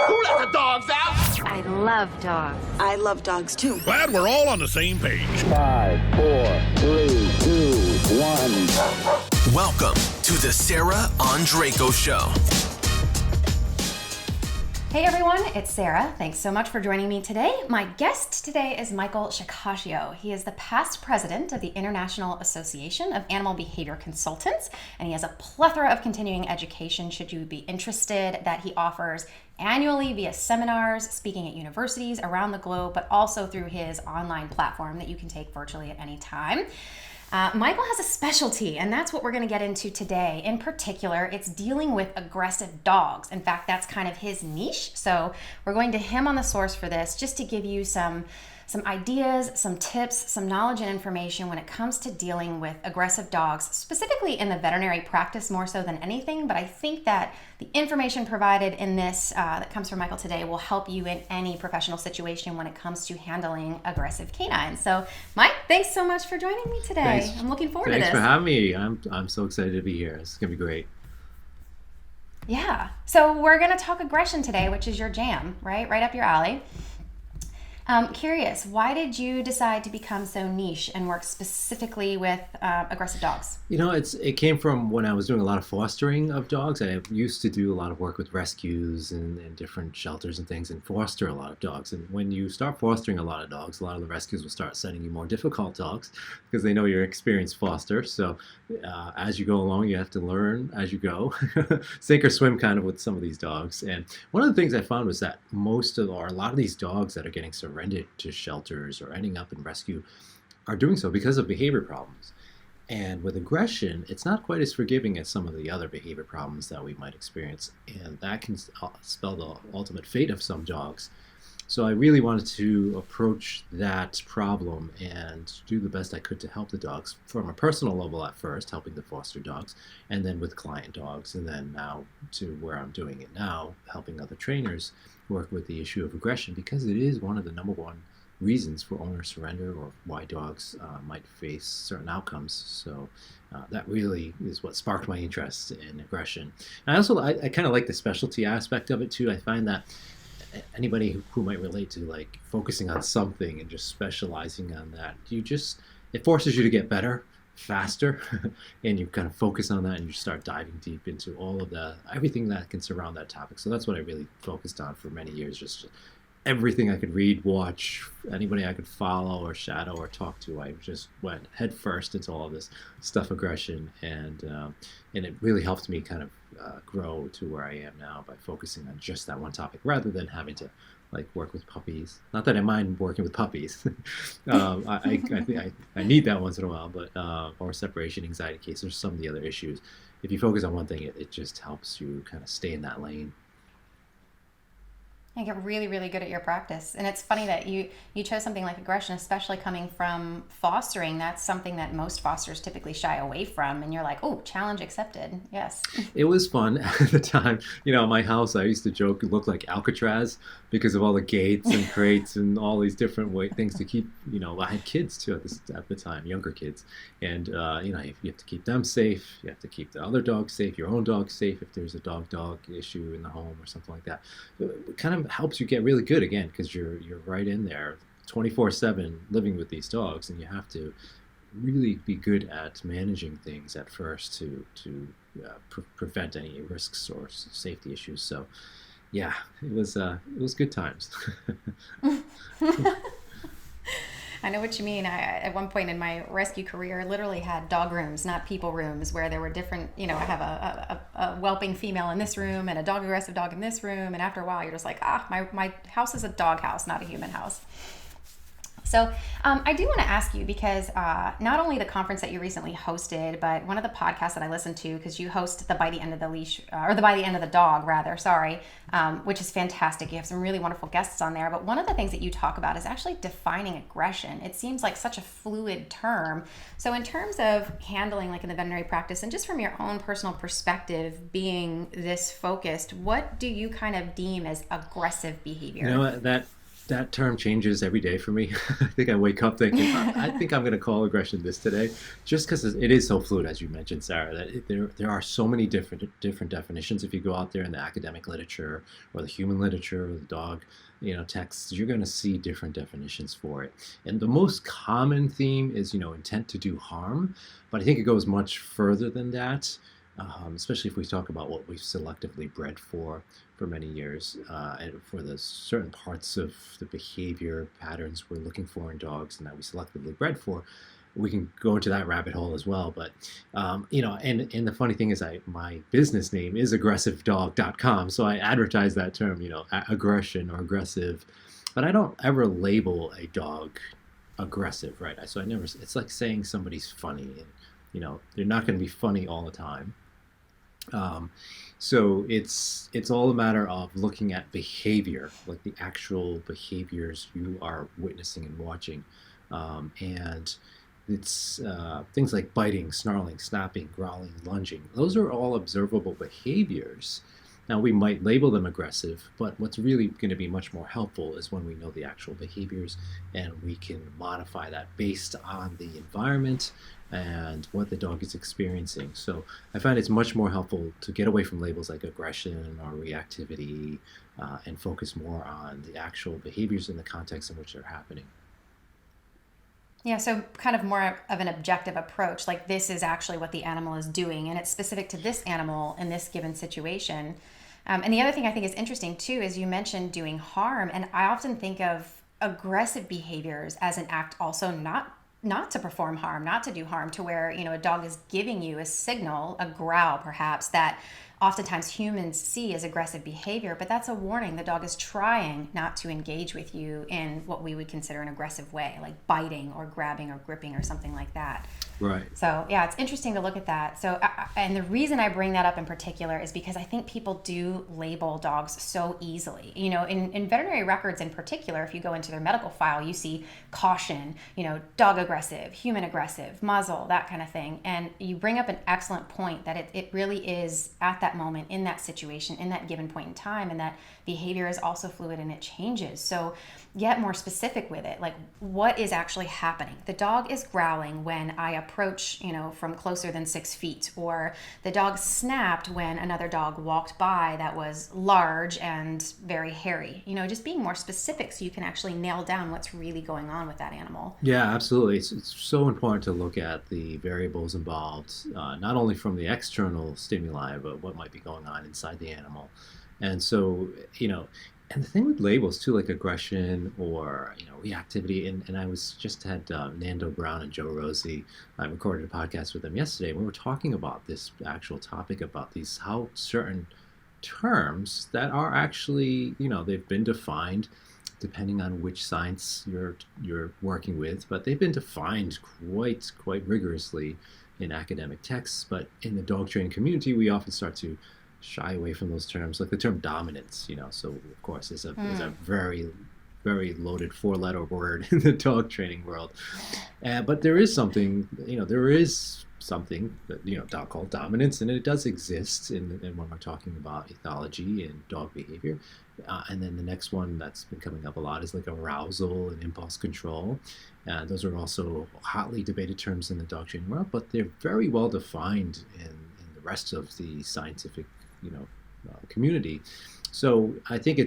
Who let the dogs out? I love dogs. I love dogs too. Glad we're all on the same page. 5, 4, 3, 2, 1. Welcome to the Sarah Andreyko Show. Hey everyone, it's Sarah. Thanks so much for joining me today. My guest today is Michael Shikashio. He is the past president of the International Association of Animal Behavior Consultants, and he has a plethora of continuing education should you be interested that he offers annually via seminars, speaking at universities around the globe, but also through his online platform that you can take virtually at any time. Michael has a specialty, and that's what we're going to get into today. In particular, it's dealing with aggressive dogs. In fact, that's kind of his niche. So we're going to him on the source for this, just to give you some ideas, some tips, some knowledge and information when it comes to dealing with aggressive dogs, specifically in the veterinary practice more so than anything. But I think that the information provided in this that comes from Michael today will help you in any professional situation when it comes to handling aggressive canines. So Mike, thanks so much for joining me today. Thanks. I'm looking forward to Thanks this. for having me. I'm so excited to be here. It's going to be great. Yeah. So we're going to talk aggression today, which is your jam, right? Right up your alley. Curious, why did you decide to become so niche and work specifically with aggressive dogs? You know, it came from when I was doing a lot of fostering of dogs. I used to do a lot of work with rescues and different shelters and things and foster a lot of dogs. And when you start fostering a lot of dogs, a lot of the rescues will start sending you more difficult dogs because they know you're an experienced foster. So as you go along, you have to learn as you go, sink or swim kind of with some of these dogs. And one of the things I found was that a lot of these dogs that are getting surrendered to shelters or ending up in rescue are doing so because of behavior problems. And with aggression, it's not quite as forgiving as some of the other behavior problems that we might experience. And that can spell the ultimate fate of some dogs. So I really wanted to approach that problem and do the best I could to help the dogs from a personal level at first, helping the foster dogs, and then with client dogs, and then now to where I'm doing it now, helping other trainers work with the issue of aggression, because it is one of the number one reasons for owner surrender or why dogs might face certain outcomes. So that really is what sparked my interest in aggression. And I kind of like the specialty aspect of it too. I find that anybody who might relate to like focusing on something and just specializing on that, it forces you to get better faster and you kind of focus on that and you start diving deep into all of everything that can surround that topic. So that's what I really focused on for many years, just everything I could read, watch, anybody I could follow or shadow or talk to. I just went head first into all this stuff, aggression, and it really helped me kind of grow to where I am now by focusing on just that one topic rather than having to like work with puppies. Not that I mind working with puppies. I think I need that once in a while, but or separation anxiety case or some of the other issues. If you focus on one thing, it just helps you kind of stay in that lane. You get really, really good at your practice. And it's funny that you chose something like aggression, especially coming from fostering. That's something that most fosters typically shy away from. And you're like, oh, challenge accepted. Yes. It was fun at the time. You know, my house, I used to joke, it looked like Alcatraz because of all the gates and crates and all these different things to keep, you know, I had kids too at the time, younger kids. And, you know, you have to keep them safe. You have to keep the other dogs safe, your own dog safe if there's a dog issue in the home or something like that. It kind of helps you get really good again because you're right in there 24/7 living with these dogs, and you have to really be good at managing things at first to prevent any risks or safety issues. So yeah, it was good times. I know what you mean. I, at one point in my rescue career, literally had dog rooms, not people rooms, where there were different, you know, I have a whelping female in this room and a dog aggressive dog in this room. And after a while, you're just like, my house is a dog house, not a human house. So I do want to ask you because not only the conference that you recently hosted, but one of the podcasts that I listened to, because you host the Bitey End of the Leash, or the Bitey End of the Dog, rather, sorry, which is fantastic. You have some really wonderful guests on there. But one of the things that you talk about is actually defining aggression. It seems like such a fluid term. So in terms of handling, like in the veterinary practice, and just from your own personal perspective, being this focused, what do you kind of deem as aggressive behavior? You know, that That term changes every day for me. I think I wake up thinking, I think I'm going to call aggression this today, just because it is so fluid, as you mentioned, Sarah. That there are so many different definitions. If you go out there in the academic literature or the human literature or the dog, texts, you're going to see different definitions for it. And the most common theme is, intent to do harm, but I think it goes much further than that. Especially if we talk about what we've selectively bred for many years, and for the certain parts of the behavior patterns we're looking for in dogs and that we selectively bred for. We can go into that rabbit hole as well. But, and the funny thing is my business name is aggressivedog.com. So I advertise that term, aggression or aggressive, but I don't ever label a dog aggressive, right? So it's like saying somebody's funny, and, they're not going to be funny all the time. So it's all a matter of looking at behavior, like the actual behaviors you are witnessing and watching. And it's things like biting, snarling, snapping, growling, lunging. Those are all observable behaviors. Now, we might label them aggressive, but what's really going to be much more helpful is when we know the actual behaviors and we can modify that based on the environment and what the dog is experiencing. So I find it's much more helpful to get away from labels like aggression or reactivity and focus more on the actual behaviors in the context in which they're happening. Yeah, so kind of more of an objective approach, like this is actually what the animal is doing, and it's specific to this animal in this given situation. And the other thing I think is interesting too is you mentioned doing harm, and I often think of aggressive behaviors as an act also not to perform harm, not to do harm, to where, a dog is giving you a signal, a growl perhaps, that oftentimes humans see as aggressive behavior, but that's a warning. The dog is trying not to engage with you in what we would consider an aggressive way, like biting or grabbing or gripping or something like that. Right. So yeah, it's interesting to look at that. So, and the reason I bring that up in particular is because I think people do label dogs so easily. In veterinary records in particular, if you go into their medical file, you see caution, dog aggressive, human aggressive, muzzle, that kind of thing. And you bring up an excellent point that it really is at that moment, in that situation, in that given point in time, and that behavior is also fluid and it changes. So get more specific with it, like what is actually happening. The dog is growling when I approach, from closer than 6 feet, or the dog snapped when another dog walked by that was large and very hairy. Just being more specific so you can actually nail down what's really going on with that animal. Yeah, absolutely. It's so important to look at the variables involved, not only from the external stimuli, but what might be going on inside the animal. And so, and the thing with labels too, like aggression or, reactivity, and I had Nando Brown and Joe Rosie, I recorded a podcast with them yesterday, and we were talking about this actual topic about how certain terms that are actually, they've been defined depending on which science you're working with, but they've been defined quite rigorously in academic texts. But in the dog training community, we often start to shy away from those terms, like the term dominance, so of course is a very, very loaded 4-letter word in the dog training world. But there is something, that, dog called dominance, and it does exist in when we're talking about ethology and dog behavior. And then the next one that's been coming up a lot is like arousal and impulse control. Those are also hotly debated terms in the dog training world, but they're very well defined in the rest of the scientific community. So I think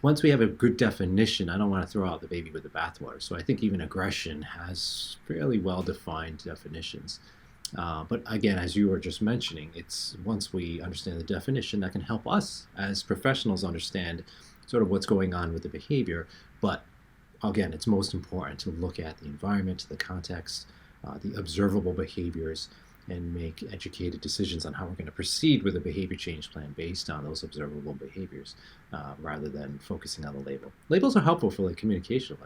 once we have a good definition, I don't want to throw out the baby with the bathwater. So I think even aggression has fairly well-defined definitions. But again, as you were just mentioning, it's once we understand the definition, that can help us as professionals understand sort of what's going on with the behavior. But again, it's most important to look at the environment, the context, the observable behaviors, and make educated decisions on how we're going to proceed with a behavior change plan based on those observable behaviors, rather than focusing on the label. Labels are helpful for communication,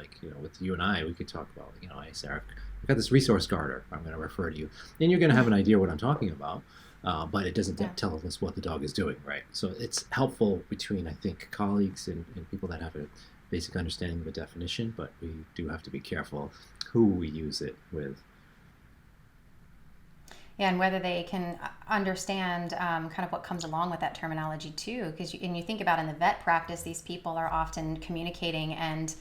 with you and I, we could talk about, hey, Sarah, I've got this resource garter, I'm going to refer to you. And you're going to have an idea what I'm talking about, but it doesn't tell us what the dog is doing, right? So it's helpful between, I think, colleagues and people that have a basic understanding of a definition, but we do have to be careful who we use it with. Yeah, and whether they can understand kind of what comes along with that terminology too, because you think about in the vet practice, these people are often communicating and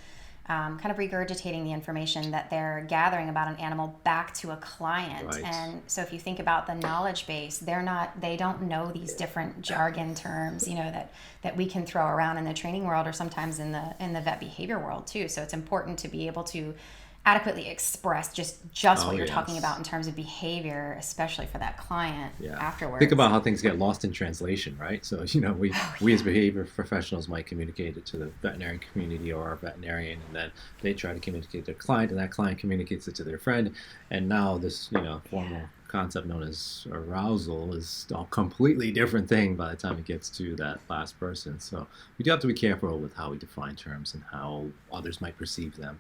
kind of regurgitating the information that they're gathering about an animal back to a client. Right. And so if you think about the knowledge base, they don't know these different jargon terms, that we can throw around in the training world or sometimes in the vet behavior world too. So it's important to be able to adequately express just what you're talking about in terms of behavior, especially for that client afterwards. Think about how things get lost in translation, right? So, we as behavior professionals might communicate it to the veterinary community or our veterinarian, and then they try to communicate to their client, and that client communicates it to their friend. And now this, formal concept known as arousal is a completely different thing by the time it gets to that last person. So we do have to be careful with how we define terms and how others might perceive them.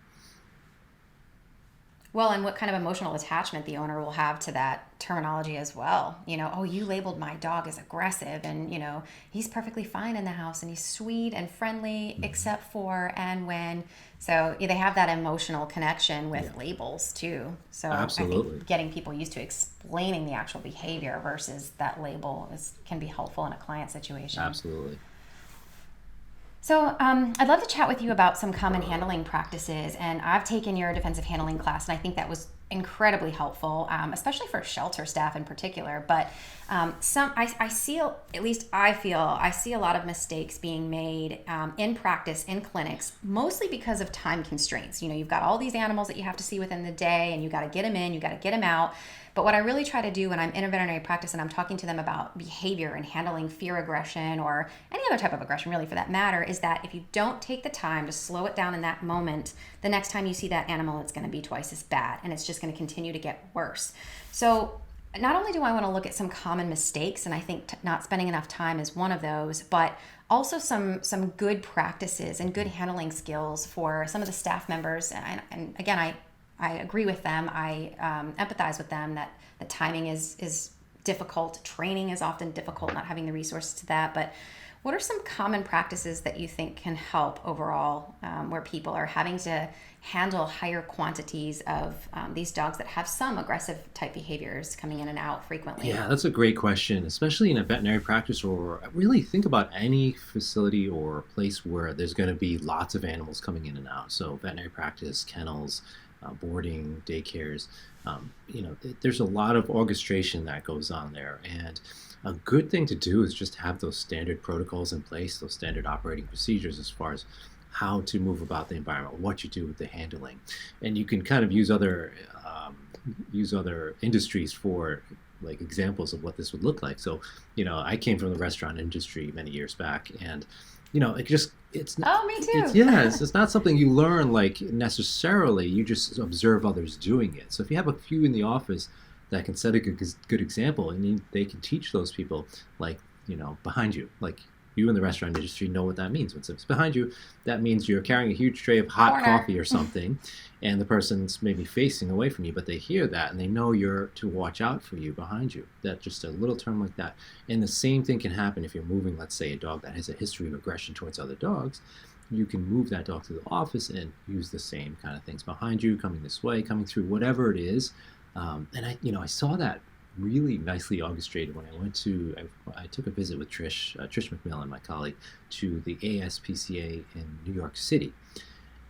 Well, and what kind of emotional attachment the owner will have to that terminology as well. Oh, you labeled my dog as aggressive, and, he's perfectly fine in the house, and he's sweet and friendly, except for and when. So they have that emotional connection with labels too. So absolutely. I think getting people used to explaining the actual behavior versus that label can be helpful in a client situation. Absolutely. So I'd love to chat with you about some common handling practices, and I've taken your defensive handling class, and I think that was incredibly helpful, especially for shelter staff in particular. But I see a lot of mistakes being made in practice, in clinics, mostly because of time constraints. You've got all these animals that you have to see within the day, and you got to get them in, you got to get them out. But what I really try to do when I'm in a veterinary practice and I'm talking to them about behavior and handling fear aggression or any other type of aggression really for that matter, is that if you don't take the time to slow it down in that moment, the next time you see that animal, it's going to be twice as bad, and it's just going to continue to get worse. So not only do I want to look at some common mistakes, and I think not spending enough time is one of those, but also some good practices and good handling skills for some of the staff members. And again, I agree with them. I empathize with them that the timing is difficult. Training is often difficult, not having the resources to that. But what are some common practices that you think can help overall where people are having to handle higher quantities of these dogs that have some aggressive type behaviors coming in and out frequently? Yeah, that's a great question, especially in a veterinary practice, or really think about any facility or place where there's going to be lots of animals coming in and out. So veterinary practice, kennels, boarding, daycares, there's a lot of orchestration that goes on there. And a good thing to do is just have those standard protocols in place, those standard operating procedures as far as how to move about the environment, what you do with the handling. And you can kind of use other industries for like examples of what this would look like. So, I came from the restaurant industry many years back, and it's not, oh, me too. It's not something you learn like necessarily. You just observe others doing it. So if you have a few in the office that can set a good example, and they can teach those people, like, behind you, like you in the restaurant industry know what that means. When it's behind you, that means you're carrying a huge tray of hot coffee or something, and the person's maybe facing away from you, but they hear that and they know you're to watch out for you behind you. That just a little term like that. And the same thing can happen if you're moving, let's say, a dog that has a history of aggression towards other dogs. You can move that dog to the office and use the same kind of things behind you, coming this way, coming through, whatever it is. And I saw that really nicely orchestrated when I took a visit with Trish McMillan, my colleague, to the ASPCA in New York City.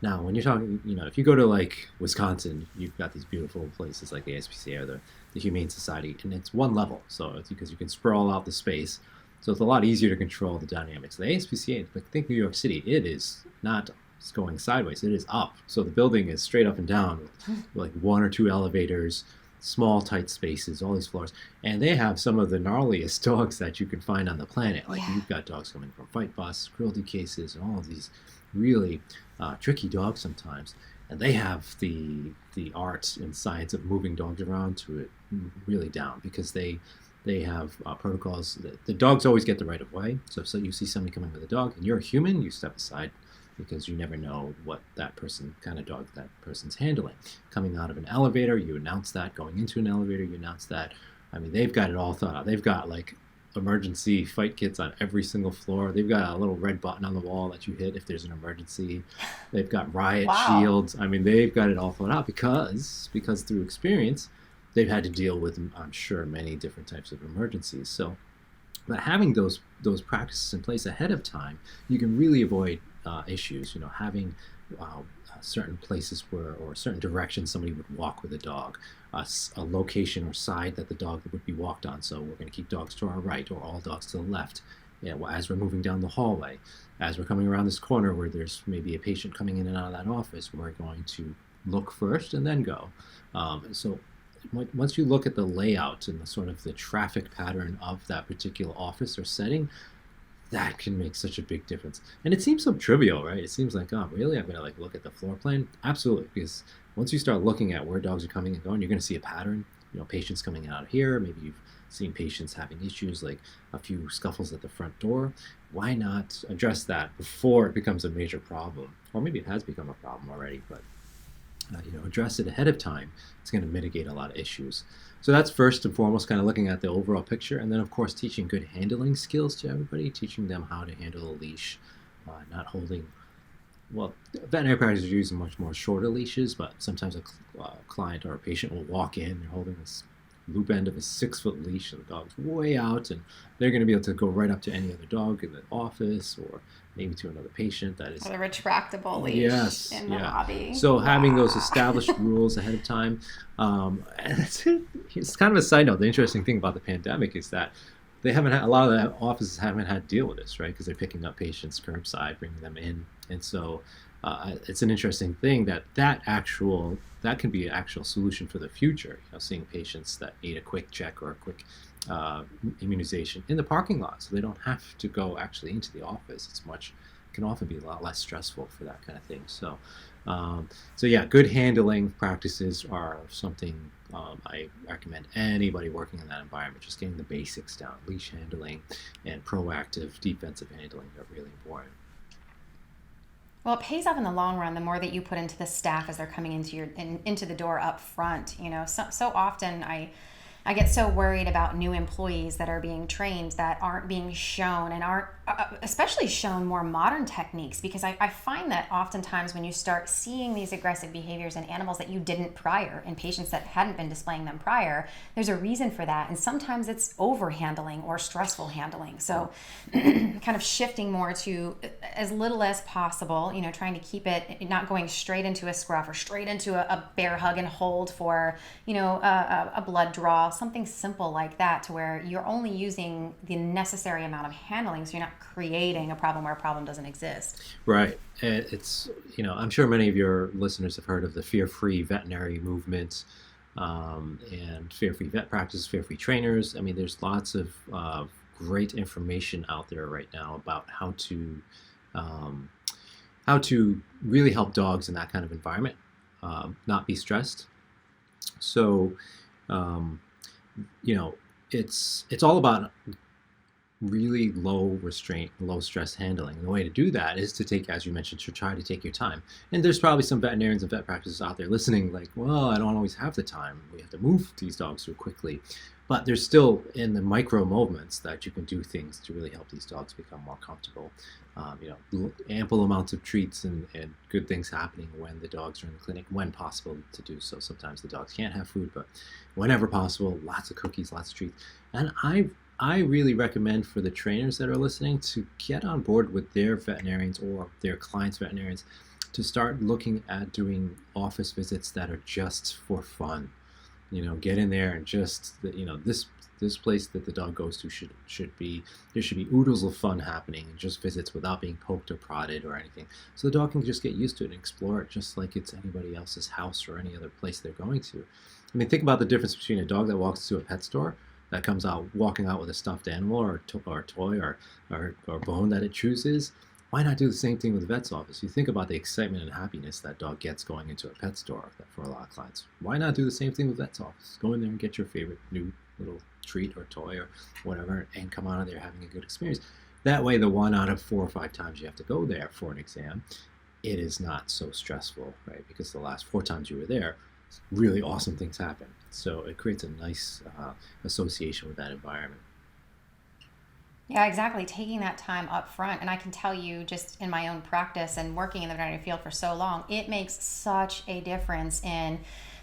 Now, when you're talking, if you go to like Wisconsin, you've got these beautiful places like the ASPCA or the Humane Society, and it's one level, so it's because you can sprawl out the space, so it's a lot easier to control the dynamics. The ASPCA, think New York City, it is not going sideways, it is up. So the building is straight up and down with like one or two elevators, small tight spaces, all these floors, and they have some of the gnarliest dogs that you can find on the planet. Like you've got dogs coming from fight busts, cruelty cases, and all of these really tricky dogs sometimes, and they have the art and science of moving dogs around to it really down, because they have protocols. The dogs always get the right of way, so you see somebody coming with a dog and you're a human, you step aside, because you never know what kind of dog that person's handling. Coming out of an elevator, you announce that. Going into an elevator, you announce that. I mean, they've got it all thought out. They've got like emergency fight kits on every single floor. They've got a little red button on the wall that you hit if there's an emergency. They've got riot shields. I mean, they've got it all thought out because through experience, they've had to deal with, I'm sure, many different types of emergencies. So, but having those practices in place ahead of time, you can really avoid issues. Having certain places or certain directions somebody would walk with a dog, a location or side that the dog would be walked on. So we're going to keep dogs to our right or all dogs to the left. As we're moving down the hallway, as we're coming around this corner where there's maybe a patient coming in and out of that office, we're going to look first and then go. So once you look at the layout and the sort of the traffic pattern of that particular office or setting, that can make such a big difference. And it seems so trivial, right? It seems like, oh, really? I'm going to look at the floor plan? Absolutely, because once you start looking at where dogs are coming and going, you're going to see a pattern. Patients coming out of here. Maybe you've seen patients having issues like a few scuffles at the front door. Why not address that before it becomes a major problem? Or maybe it has become a problem already, but address it ahead of time. It's going to mitigate a lot of issues. So that's first and foremost, kind of looking at the overall picture, and then of course teaching good handling skills to everybody, teaching them how to handle a leash, not holding. Well, veterinary practices are using much more shorter leashes, but sometimes a client or a patient will walk in, they're holding this loop end of a 6-foot leash, and the dog's way out, and they're going to be able to go right up to any other dog in the office or maybe to another patient that is... Or the retractable leash in the lobby. So having those established rules ahead of time. And it's kind of a side note. The interesting thing about the pandemic is that a lot of the offices haven't had to deal with this, right? Because they're picking up patients curbside, bringing them in. And so it's an interesting thing that can be an actual solution for the future. Seeing patients that need a quick check or a quick immunization in the parking lot, so they don't have to go actually into the office. Can often be a lot less stressful for that kind of thing. So, good handling practices are something I recommend anybody working in that environment. Just getting the basics down, leash handling and proactive defensive handling are really important. Well, it pays off in the long run. The more that you put into the staff as they're coming into the door up front, so often I get so worried about new employees that are being trained that aren't being shown and aren't especially shown more modern techniques, because I find that oftentimes when you start seeing these aggressive behaviors in animals that you didn't prior, in patients that hadn't been displaying them prior, there's a reason for that. And sometimes it's overhandling or stressful handling. So kind of shifting more to as little as possible, trying to keep it not going straight into a scruff or straight into a bear hug and hold for, a blood draw, something simple like that, to where you're only using the necessary amount of handling, so you're not creating a problem where a problem doesn't exist. Right. It's, I'm sure many of your listeners have heard of the FearFree veterinary movement and FearFree Vet Practices, FearFree trainers. I mean, there's lots of great information out there right now about how to really help dogs in that kind of environment, not be stressed. So, it's all about really low restraint, low stress handling. And the way to do that is to take, as you mentioned, to try to take your time. And there's probably some veterinarians and vet practices out there listening like, well, I don't always have the time. We have to move these dogs so quickly. But there's still, in the micro moments, that you can do things to really help these dogs become more comfortable. Ample amounts of treats and good things happening when the dogs are in the clinic, when possible to do so. Sometimes the dogs can't have food, but whenever possible, lots of cookies, lots of treats. And I really recommend for the trainers that are listening to get on board with their veterinarians or their clients' veterinarians to start looking at doing office visits that are just for fun. Get in there and just, this place that the dog goes to should be oodles of fun happening, and just visits without being poked or prodded or anything. So the dog can just get used to it and explore it just like it's anybody else's house or any other place they're going to. I mean, think about the difference between a dog that walks to a pet store, that comes out walking out with a stuffed animal or a toy or bone that it chooses. Why not do the same thing with the vet's office? You think about the excitement and happiness that dog gets going into a pet store for a lot of clients. Why not do the same thing with vet's office? Go in there and get your favorite new little treat or toy or whatever and come out of there having a good experience. That way, the 1 out of 4 or 5 times you have to go there for an exam, it is not so stressful, right? Because the last 4 times you were there, really awesome things happen. So it creates a nice association with that environment. Yeah, exactly. Taking that time up front. And I can tell you, just in my own practice and working in the veterinary field for so long, it makes such a difference in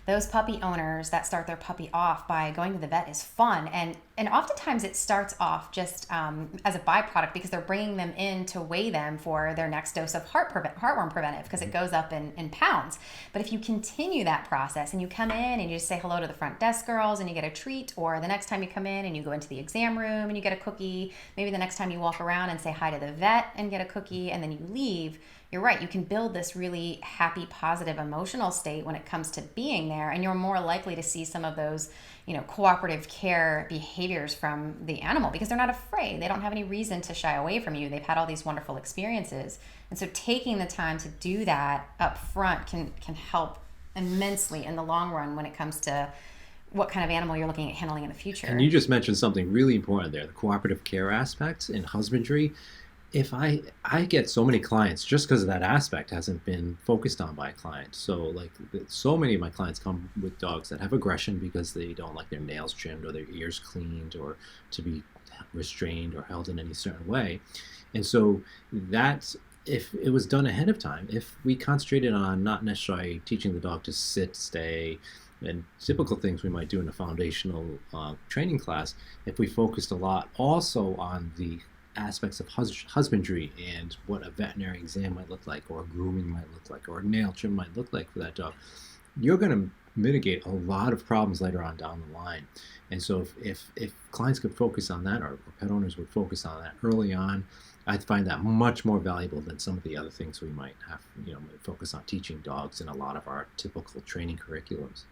those puppy owners that start their puppy off by going to the vet is fun. And oftentimes it starts off just as a byproduct because they're bringing them in to weigh them for their next dose of heartworm preventive because it goes up in pounds. But if you continue that process and you come in and you just say hello to the front desk girls and you get a treat, or the next time you come in and you go into the exam room and you get a cookie, maybe the next time you walk around and say hi to the vet and get a cookie, and then you leave, you're right, you can build this really happy, positive emotional state when it comes to being there, and you're more likely to see some of those, cooperative care behaviors from the animal because they're not afraid. They don't have any reason to shy away from you. They've had all these wonderful experiences. And so taking the time to do that up front can help immensely in the long run when it comes to what kind of animal you're looking at handling in the future. And you just mentioned something really important there, the cooperative care aspects in husbandry. If I get so many clients just because that aspect hasn't been focused on by clients. So so many of my clients come with dogs that have aggression because they don't like their nails trimmed or their ears cleaned or to be restrained or held in any certain way. And so that, if it was done ahead of time, if we concentrated on not necessarily teaching the dog to sit, stay, and typical things we might do in a foundational training class, if we focused a lot also on the aspects of husbandry and what a veterinary exam might look like, or grooming might look like, or nail trim might look like for that dog, you're going to mitigate a lot of problems later on down the line. And so if clients could focus on that, or pet owners would focus on that early on, I'd find that much more valuable than some of the other things we might have, focus on teaching dogs in a lot of our typical training curriculums.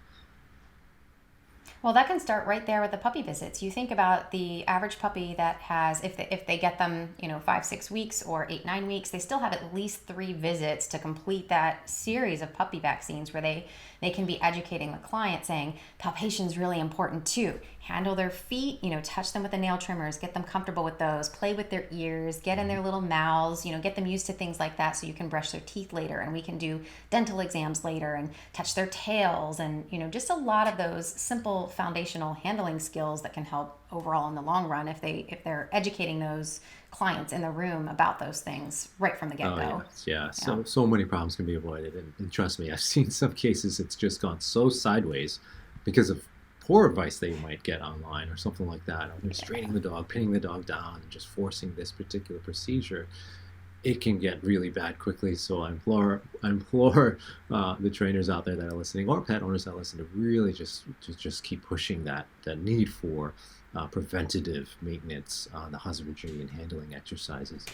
Well, that can start right there with the puppy visits. You think about the average puppy that has, if they get them, 5-6 weeks or 8-9 weeks, they still have at least 3 visits to complete that series of puppy vaccines where they can be educating the client, saying palpation is really important too. Handle their feet, touch them with the nail trimmers, get them comfortable with those, play with their ears, get in their little mouths, get them used to things like that so you can brush their teeth later, and we can do dental exams later and touch their tails, and just a lot of those simple foundational handling skills that can help overall in the long run if they're educating those clients in the room about those things right from the get-go. Yeah. So many problems can be avoided, and trust me, I've seen some cases it's just gone so sideways because of poor advice they might get online or something like that, or restraining the dog, pinning the dog down, and just forcing this particular procedure. It can get really bad quickly. So I implore the trainers out there that are listening, or pet owners that listen, to really just keep pushing that need for preventative maintenance on the husbandry and handling exercises.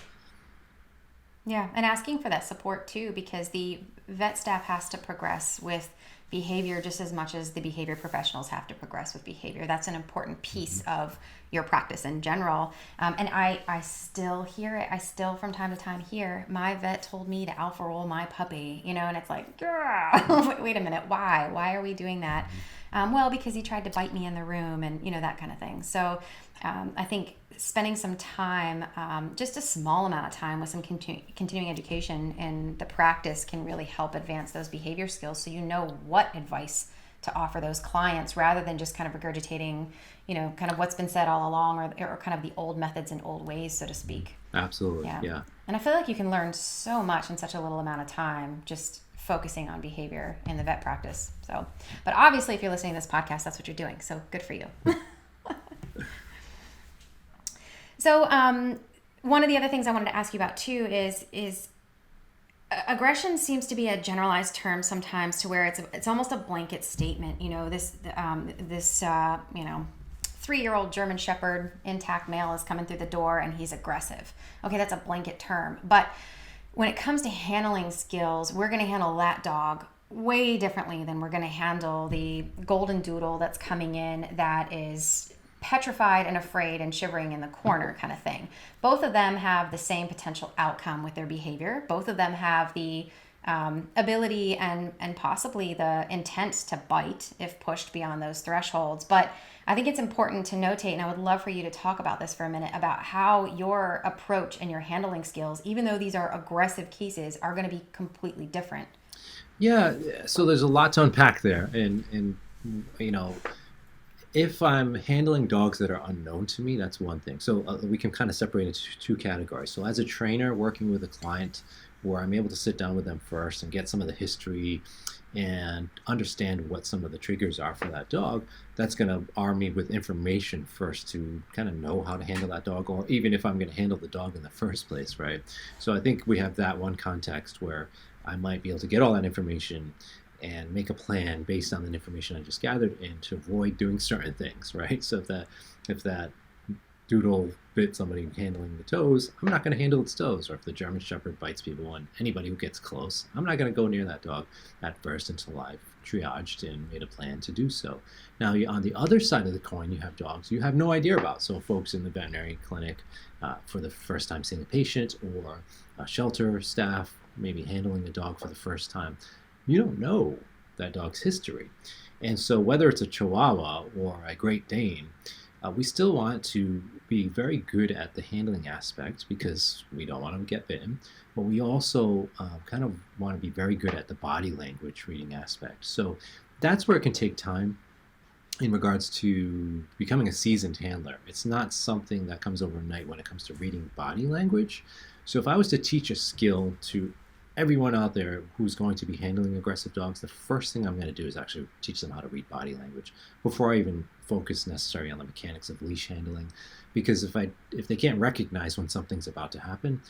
Yeah, and asking for that support too, because the vet staff has to progress with behavior just as much as the behavior professionals have to progress with behavior. That's an important piece of your practice in general. And I still hear it. I still from time to time hear, my vet told me to alpha roll my puppy, and it's like, wait a minute, why? Why are we doing that? Well, because he tried to bite me in the room and, that kind of thing. So I think spending some time, just a small amount of time with some continuing education in the practice can really help advance those behavior skills, so what advice to offer those clients rather than just kind of regurgitating, kind of what's been said all along, or kind of the old methods and old ways, so to speak. Absolutely, yeah. And I feel like you can learn so much in such a little amount of time just focusing on behavior in the vet practice. So, but obviously if you're listening to this podcast, that's what you're doing, so good for you. So one of the other things I wanted to ask you about too is aggression seems to be a generalized term sometimes, to where it's almost a blanket statement. This 3-year-old German Shepherd intact male is coming through the door and he's aggressive. Okay, that's a blanket term. But when it comes to handling skills, we're going to handle that dog way differently than we're going to handle the golden doodle that's coming in that is petrified and afraid and shivering in the corner kind of thing. Both of them have the same potential outcome with their behavior. Both of them have the ability and possibly the intent to bite if pushed beyond those thresholds. But I think it's important to notate, and I would love for you to talk about this for a minute, about how your approach and your handling skills, even though these are aggressive cases, are going to be completely different. Yeah, so there's a lot to unpack there. And If I'm handling dogs that are unknown to me, that's one thing. So we can kind of separate into two categories. So as a trainer working with a client where I'm able to sit down with them first and get some of the history and understand what some of the triggers are for that dog, that's going to arm me with information first to kind of know how to handle that dog, or even if I'm going to handle the dog in the first place, right? So I think we have that one context where I might be able to get all that information and make a plan based on the information I just gathered and to avoid doing certain things, right? So if that doodle bit somebody handling the toes, I'm not going to handle its toes. Or if the German Shepherd bites people and anybody who gets close, I'm not going to go near that dog at first until I've triaged and made a plan to do so. Now, on the other side of the coin, you have dogs you have no idea about. So folks in the veterinary clinic for the first time seeing a patient, or shelter staff maybe handling a dog for the first time. You don't know that dog's history. And so whether it's a Chihuahua or a Great Dane, we still want to be very good at the handling aspect because we don't want them to get bitten, but we also kind of want to be very good at the body language reading aspect. So that's where it can take time in regards to becoming a seasoned handler. It's not something that comes overnight when it comes to reading body language. So if I was to teach a skill to everyone out there who's going to be handling aggressive dogs, the first thing I'm going to do is actually teach them how to read body language before I even focus necessarily on the mechanics of leash handling. Because if they can't recognize when something's about to happen,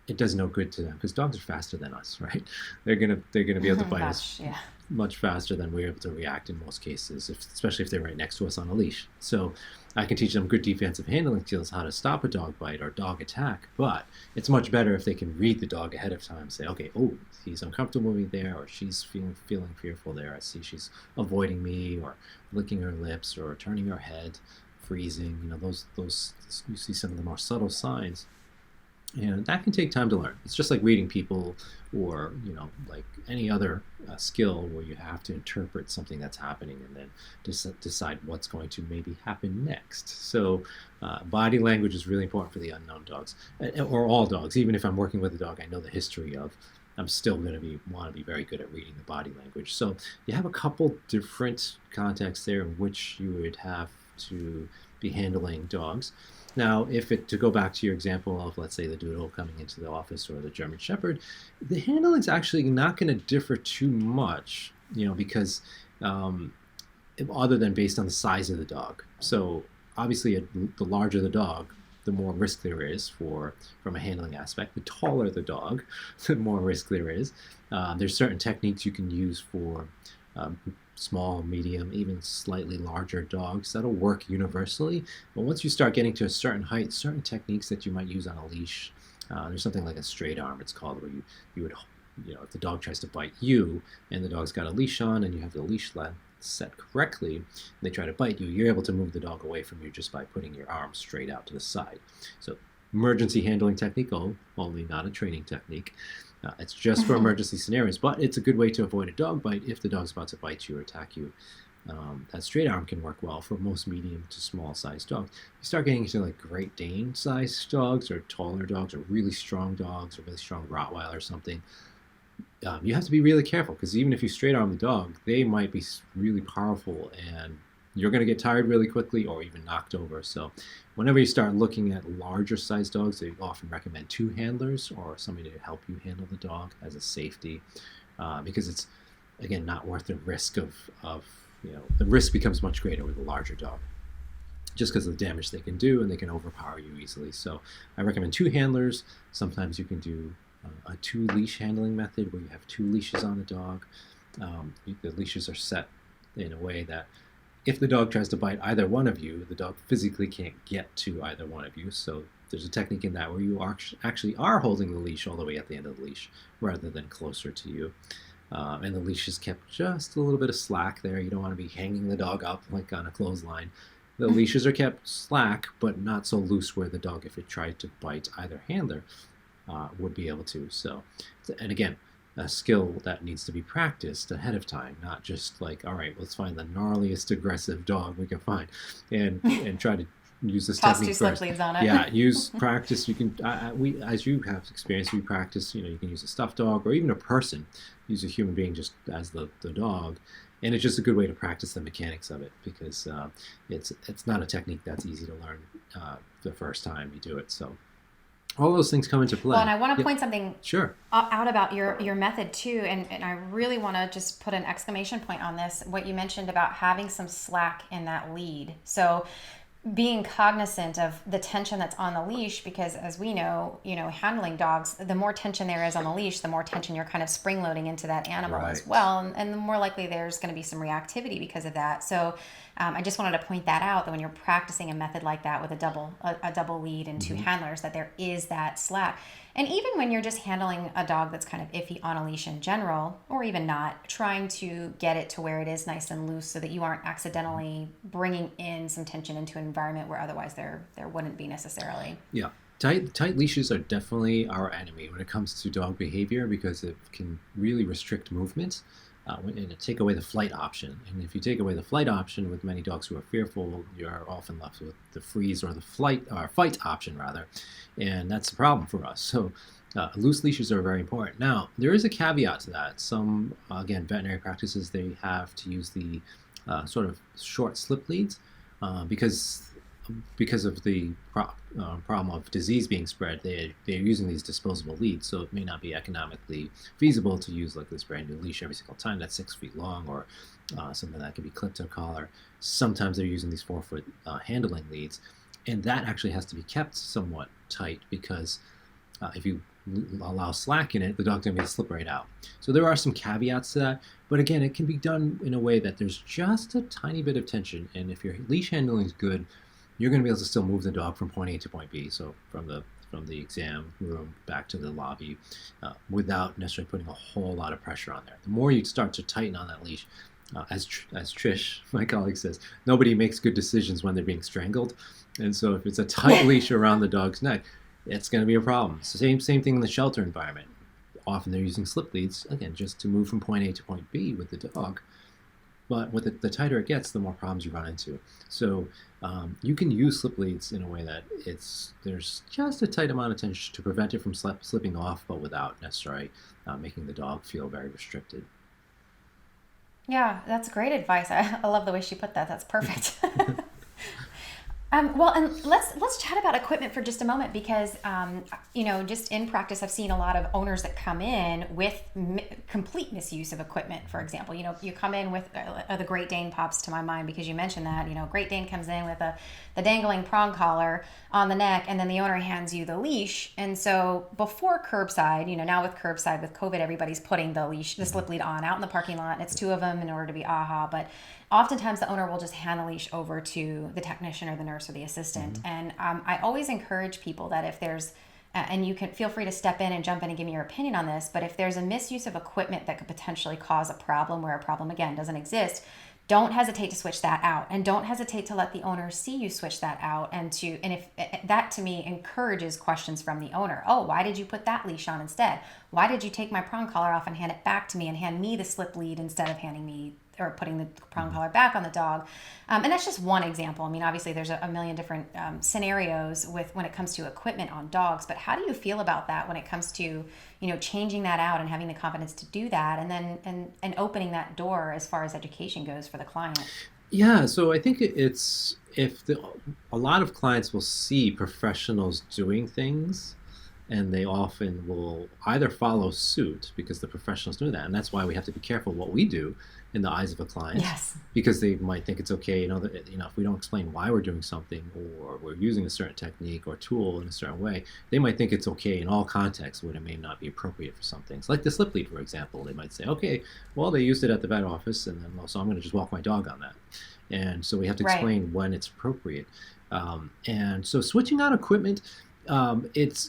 it does no good to them, because dogs are faster than us, right? They're gonna be able to bite us much faster than we're able to react in most cases, especially if they're right next to us on a leash. So I can teach them good defensive handling skills, how to stop a dog bite or dog attack, but it's much better if they can read the dog ahead of time, say, okay, oh, he's uncomfortable with me there, or she's feeling fearful there. I see she's avoiding me, or licking her lips, or turning her head, freezing. You know, those you see some of the more subtle signs. And that can take time to learn. It's just like reading people, or, you know, like any other skill where you have to interpret something that's happening and then decide what's going to maybe happen next. So body language is really important for the unknown dogs, or all dogs. Even if I'm working with a dog I know the history of, I'm still going to want to be very good at reading the body language. So you have a couple different contexts there in which you would have to be handling dogs. Now, to go back to your example of, let's say, the Doodle coming into the office or the German Shepherd, the handling's actually not going to differ too much, you know, because other than based on the size of the dog. So obviously, the larger the dog, the more risk there is from a handling aspect. The taller the dog, the more risk there is. There's certain techniques you can use for small, medium, even slightly larger dogs. That'll work universally. But once you start getting to a certain height, certain techniques that you might use on a leash, there's something like a straight arm, it's called, where you would, you know, if the dog tries to bite you and the dog's got a leash on and you have the leash set correctly, and they try to bite you, you're able to move the dog away from you just by putting your arm straight out to the side. So emergency handling technique, only not a training technique. It's just for emergency scenarios, but it's a good way to avoid a dog bite if the dog's about to bite you or attack you. That straight arm can work well for most medium to small sized dogs. You start getting into like Great Dane sized dogs, or taller dogs, or really strong dogs, or really strong Rottweiler or something. You have to be really careful, because even if you straight arm the dog, they might be really powerful and you're going to get tired really quickly or even knocked over. So whenever you start looking at larger sized dogs, they often recommend 2 handlers or somebody to help you handle the dog as a safety, because it's, again, not worth the risk of you know, the risk becomes much greater with a larger dog, just because of the damage they can do, and they can overpower you easily. So I recommend 2 handlers. Sometimes you can do a 2 leash handling method where you have 2 leashes on the dog. The leashes are set in a way that if the dog tries to bite either one of you, the dog physically can't get to either one of you. So there's a technique in that where you actually are holding the leash all the way at the end of the leash rather than closer to you. And the leash is kept just a little bit of slack there. You don't want to be hanging the dog up like on a clothesline. The leashes are kept slack, but not so loose where the dog, if it tried to bite either handler, would be able to. So, and again, a skill that needs to be practiced ahead of time, not just like, all right, let's find the gnarliest aggressive dog we can find and try to use this Toss technique 2 first. slip leads on it. Yeah, use practice. You can, as you have experience, we practice, you know, you can use a stuffed dog or even a person, use a human being just as the dog, And it's just a good way to practice the mechanics of it, because it's not a technique that's easy to learn the first time you do it. So all those things come into play. Well, and I want to point something Sure. out about your method too, and I really want to just put an exclamation point on this, what you mentioned about having some slack in that lead. So being cognizant of the tension that's on the leash, because as we know, handling dogs, the more tension there is on the leash, the more tension you're kind of spring loading into that animal Right. as well. And the more likely there's going to be some reactivity because of that. So I just wanted to point that out, that when you're practicing a method like that with a double lead and two handlers, that there is that slack. And even when you're just handling a dog that's kind of iffy on a leash in general, or even not, trying to get it to where it is nice and loose so that you aren't accidentally bringing in some tension into an environment where otherwise there wouldn't be necessarily. Yeah. Tight leashes are definitely our enemy when it comes to dog behavior, because it can really restrict movement and take away the flight option. And if you take away the flight option with many dogs who are fearful, you're often left with the freeze or the fight option rather. And that's the problem for us. So loose leashes are very important. Now, there is a caveat to that. Some, again, veterinary practices, they have to use the sort of short slip leads because of the problem of disease being spread. They're using these disposable leads, so it may not be economically feasible to use like this brand new leash every single time that's 6 feet long, or something that can be clipped to a collar. Sometimes they're using these 4-foot handling leads, and that actually has to be kept somewhat tight, because if you allow slack in it, the dog's going to slip right out. So there are some caveats to that, but again, it can be done in a way that there's just a tiny bit of tension, and if your leash handling is good, you're going to be able to still move the dog from point A to point B, so from the exam room back to the lobby, without necessarily putting a whole lot of pressure on there. The more you start to tighten on that leash, as Trish, my colleague, says, nobody makes good decisions when they're being strangled. And so if it's a tight leash around the dog's neck, it's going to be a problem. It's the same thing in the shelter environment. Often they're using slip leads, again, just to move from point A to point B with the dog. But with the tighter it gets, the more problems you run into. So you can use slip leads in a way that there's just a tight amount of tension to prevent it from slipping off, but without necessarily making the dog feel very restricted. Yeah, that's great advice. I love the way she put that. That's perfect. Well, and let's chat about equipment for just a moment, because just in practice, I've seen a lot of owners that come in with complete misuse of equipment. For example, you come in with the Great Dane pops to my mind, because you mentioned that. Great Dane comes in with the dangling prong collar on the neck, and then the owner hands you the leash. And so before curbside, now with curbside, with COVID, everybody's putting the slip lead on out in the parking lot, and it's 2 of them in order to be AAHA. But oftentimes the owner will just hand the leash over to the technician or the nurse or the assistant. And I always encourage people that if there's, and you can feel free to step in and jump in and give me your opinion on this, but if there's a misuse of equipment that could potentially cause a problem where a problem, again, doesn't exist, don't hesitate to switch that out, and don't hesitate to let the owner see you switch that out. And if that, to me, encourages questions from the owner. Oh, why did you put that leash on instead? Why did you take my prong collar off and hand it back to me and hand me the slip lead instead of handing me or putting the prong collar back on the dog? And that's just one example. I mean, obviously there's a million different scenarios when it comes to equipment on dogs, but how do you feel about that when it comes to, changing that out and having the confidence to do that, and then and opening that door as far as education goes for the client? Yeah, so I think a lot of clients will see professionals doing things, and they often will either follow suit because the professionals do that, and that's why we have to be careful what we do in the eyes of a client. Yes. Because they might think it's okay, if we don't explain why we're doing something, or we're using a certain technique or tool in a certain way, they might think it's okay in all contexts when it may not be appropriate for some things. Like the slip lead, for example, they might say, okay, well, they used it at the vet office, and then so I'm going to just walk my dog on that. And so we have to explain when it's appropriate. And so switching out equipment,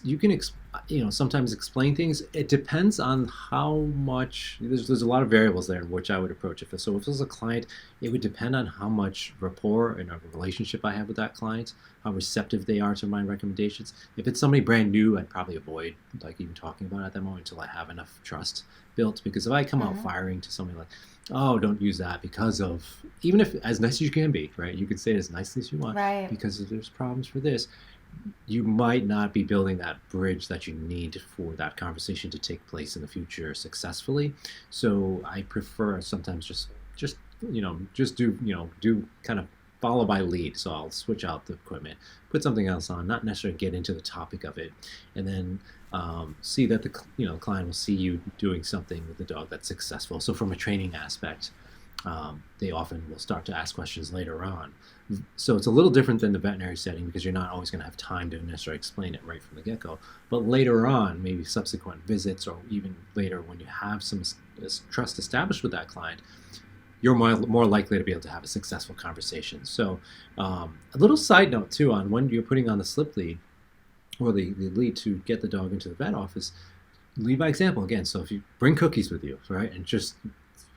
you can sometimes explain things. It depends on how much. There's a lot of variables there in which I would approach it. So if it was a client, it would depend on how much rapport and a relationship I have with that client, how receptive they are to my recommendations. If it's somebody brand new, I'd probably avoid even talking about it at that moment until I have enough trust built. Because if I come out firing to somebody like, oh, don't use that because of, even if as nice as you can be, right? You could say it as nicely as you want, right? Because if there's problems for this, you might not be building that bridge that you need for that conversation to take place in the future successfully. So I prefer sometimes just just do kind of follow by lead. So I'll switch out the equipment, put something else on, not necessarily get into the topic of it, and then see that the client will see you doing something with the dog that's successful. So from a training aspect, they often will start to ask questions later on. So it's a little different than the veterinary setting because you're not always going to have time to necessarily explain it right from the get-go. But later on, maybe subsequent visits, or even later when you have some trust established with that client, you're more likely to be able to have a successful conversation. So a little side note too on when you're putting on the slip lead or the lead to get the dog into the vet office, lead by example again. So if you bring cookies with you, right, and just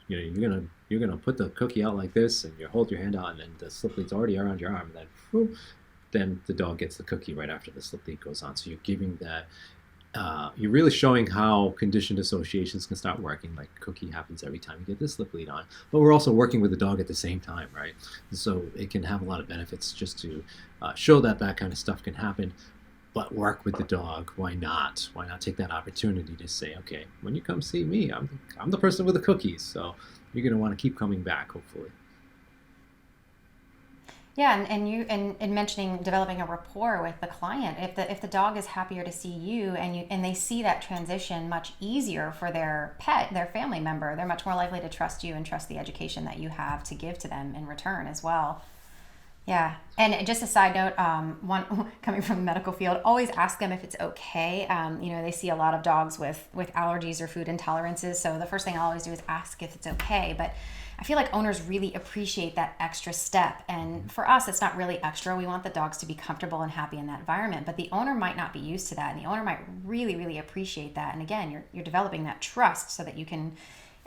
you're gonna put the cookie out like this, and you hold your hand out, and then the slip lead's already around your arm, and then the dog gets the cookie right after the slip lead goes on. So you're giving that. You're really showing how conditioned associations can start working. Like cookie happens every time you get this slip lead on, but we're also working with the dog at the same time, right? And so it can have a lot of benefits just to show that kind of stuff can happen. But work with the dog. Why not? Why not take that opportunity to say, okay, when you come see me, I'm the person with the cookies. So you're going to want to keep coming back, hopefully. Yeah, and mentioning developing a rapport with the client. If the dog is happier to see you and they see that transition much easier for their pet, their family member, they're much more likely to trust you and trust the education that you have to give to them in return as well. Yeah, and just a side note, one coming from the medical field, always ask them if it's okay. They see a lot of dogs with allergies or food intolerances, so the first thing I'll always do is ask if it's okay. But I feel like owners really appreciate that extra step, and for us, it's not really extra. We want the dogs to be comfortable and happy in that environment, but the owner might not be used to that, and the owner might really, really appreciate that. And again, you're developing that trust so that you can.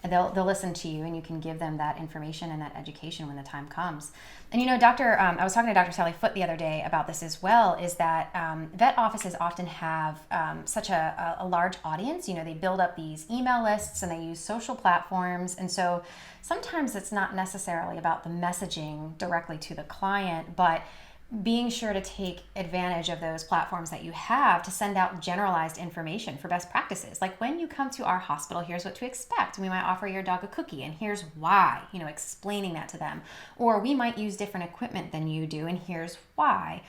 They'll listen to you, and you can give them that information and that education when the time comes. And I was talking to Dr. Sally Foote the other day about this as well, is that vet offices often have such a large audience. They build up these email lists and they use social platforms. And so sometimes it's not necessarily about the messaging directly to the client, but being sure to take advantage of those platforms that you have to send out generalized information for best practices. Like, when you come to our hospital, here's what to expect. We might offer your dog a cookie, and here's why, explaining that to them. Or we might use different equipment than you do, and here's why.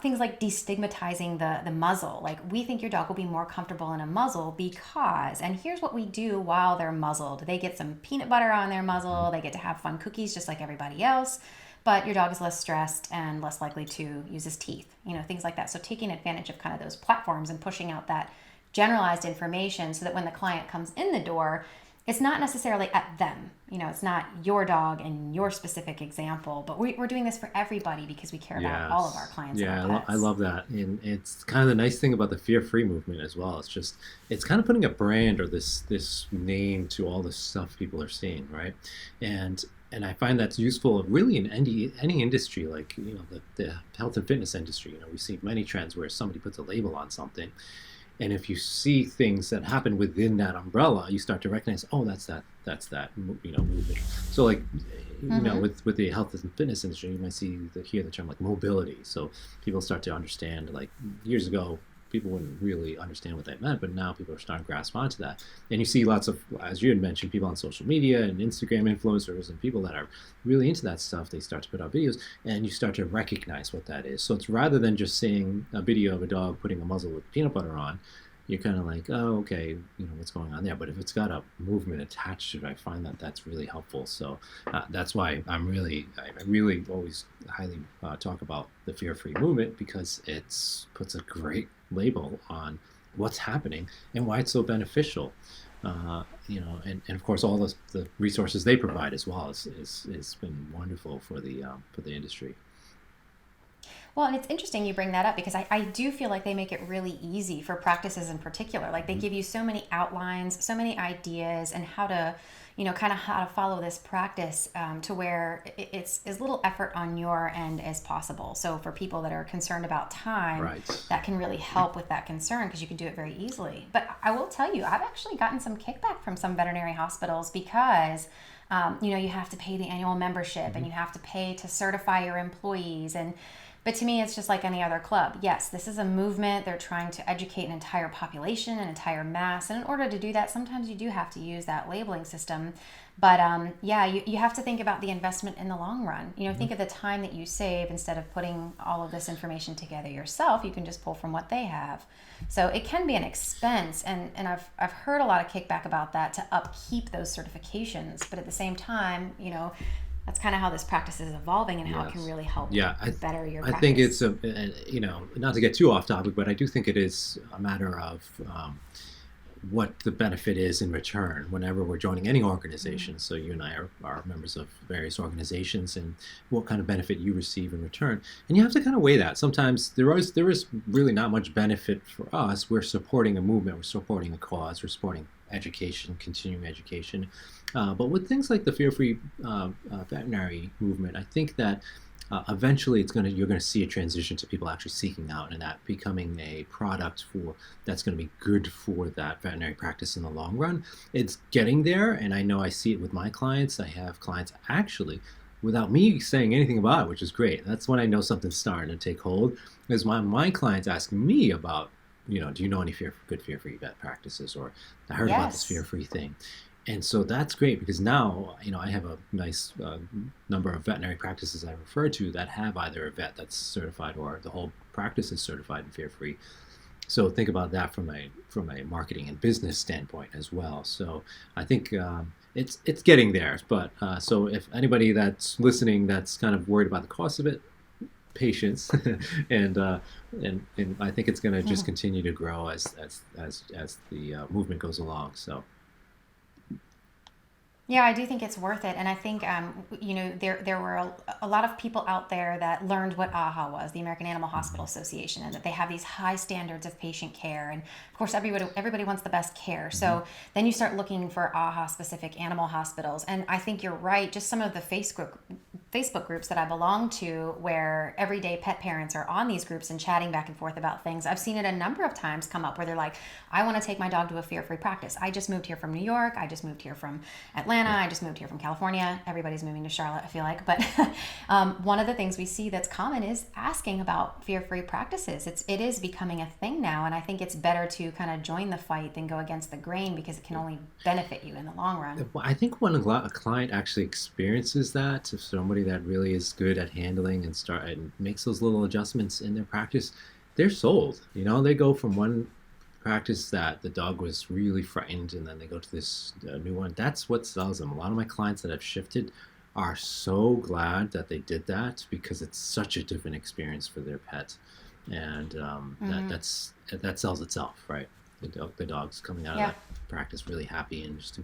Things like destigmatizing the muzzle. Like, we think your dog will be more comfortable in a muzzle because, and here's what we do while they're muzzled. They get some peanut butter on their muzzle. They get to have fun cookies just like everybody else. But your dog is less stressed and less likely to use his teeth, things like that. So taking advantage of kind of those platforms and pushing out that generalized information so that when the client comes in the door, it's not necessarily at them. It's not your dog and your specific example, but we're doing this for everybody because we care about all of our clients. Yeah, and our pets. I love that. And it's kind of the nice thing about the FearFree movement as well. It's kind of putting a brand or this name to all the stuff people are seeing, right? And I find that's useful really in any industry, like the health and fitness industry. We see many trends where somebody puts a label on something, and if you see things that happen within that umbrella, you start to recognize, oh, that's that movement. So like with the health and fitness industry, you might hear the term like mobility. So people start to understand, like years ago, people wouldn't really understand what that meant, but now people are starting to grasp onto that. And you see lots of, as you had mentioned, people on social media and Instagram influencers and people that are really into that stuff. They start to put out videos, and you start to recognize what that is. So it's rather than just seeing a video of a dog putting a muzzle with peanut butter on, you're kind of like, oh, okay, what's going on there? But if it's got a movement attached to it, I find that that's really helpful. So that's why I really always highly talk about the FearFree movement, because it puts a great label on what's happening and why it's so beneficial. And of course all the resources they provide as well has been wonderful for the industry. Well, and it's interesting you bring that up, because I do feel like they make it really easy for practices in particular. Like, they give you so many outlines, so many ideas, and how to, kind of how to follow this practice to where it's as little effort on your end as possible. So for people that are concerned about time, right, that can really help with that concern, because you can do it very easily. But I will tell you, I've actually gotten some kickback from some veterinary hospitals because you have to pay the annual membership, and you have to pay to certify your employees, and But to me, it's just like any other club. Yes, this is a movement. They're trying to educate an entire population, an entire mass. And in order to do that, sometimes you do have to use that labeling system. But yeah, you have to think about the investment in the long run. You know, think of the time that you save instead of putting all of this information together yourself. You can just pull from what they have. So it can be an expense. And I've heard a lot of kickback about that to upkeep those certifications. But at the same time, you know, that's kind of how this practice is evolving and how it can really help better your practice. I think it's you know, not to get too off topic, but I do think it is a matter of what the benefit is in return whenever we're joining any organization. So you and I are members of various organizations, and what kind of benefit you receive in return. And you have to kind of weigh that. Sometimes there is really not much benefit for us. We're supporting a movement, we're supporting a cause, we're supporting education, continuing education. But with things like the FearFree veterinary movement, I think that eventually you're going to see a transition to people actually seeking out and that becoming a product that's going to be good for that veterinary practice in the long run. It's getting there, and I know I see it with my clients. I have clients actually, without me saying anything about it, which is great. That's when I know something's starting to take hold, is my clients ask me about, you know, do you know any good FearFree vet practices, or I heard about this FearFree thing. And so that's great, because now, you know, I have a nice number of veterinary practices I refer to that have either a vet that's certified or the whole practice is certified in FearFree. So think about that from a marketing and business standpoint as well. So I think it's getting there. But so if anybody that's listening that's kind of worried about the cost of it, patience, and I think it's going to just continue to grow as the movement goes along. So. Yeah, I do think it's worth it. And I think, you know, there were a lot of people out there that learned what AAHA was, the American Animal Hospital Association, and that they have these high standards of patient care. And of course, everybody wants the best care. So then you start looking for AAHA-specific animal hospitals. And I think you're right. Just some of the Facebook groups that I belong to, where everyday pet parents are on these groups and chatting back and forth about things. I've seen it a number of times come up where they're like, I want to take my dog to a fear-free practice. I just moved here from New York. I just moved here from Atlanta. I just moved here from California. Everybody's moving to Charlotte, I feel like. But one of the things we see that's common is asking about fear-free practices. It is becoming a thing now, and I think it's better to kind of join the fight than go against the grain, because it can only benefit you in the long run. I think when a client actually experiences that, if somebody that really is good at handling and makes those little adjustments in their practice, they're sold. You know, they go from one practice that the dog was really frightened, and then they go to this new one. That's what sells them. A lot of my clients that have shifted are so glad that they did that, because it's such a different experience for their pet, and that sells itself, right? The dog's coming out of that practice really happy and just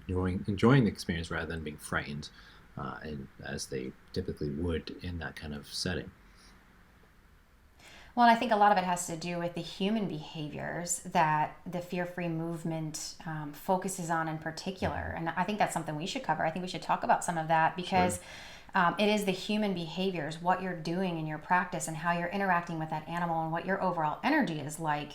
enjoying the experience rather than being frightened, and as they typically would in that kind of setting. Well, I think a lot of it has to do with the human behaviors that the fear-free movement focuses on in particular. And I think that's something we should cover. I think we should talk about some of that, because it is the human behaviors, what you're doing in your practice and how you're interacting with that animal and what your overall energy is like,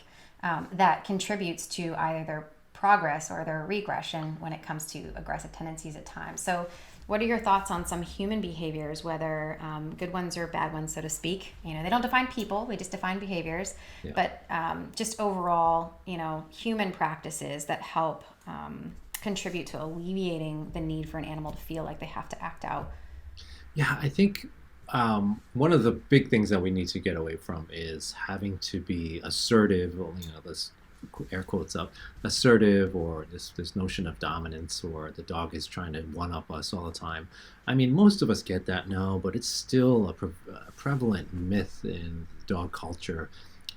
that contributes to either their progress or their regression when it comes to aggressive tendencies at times. So what are your thoughts on some human behaviors, whether good ones or bad ones, so to speak? You know, they don't define people, they just define behaviors. Yeah. But just overall, you know, human practices that help contribute to alleviating the need for an animal to feel like they have to act out. Yeah, I think one of the big things that we need to get away from is having to be assertive, you know, this air quotes up, assertive, or this notion of dominance, or the dog is trying to one-up us all the time. I mean, most of us get that now, but it's still a prevalent myth in dog culture,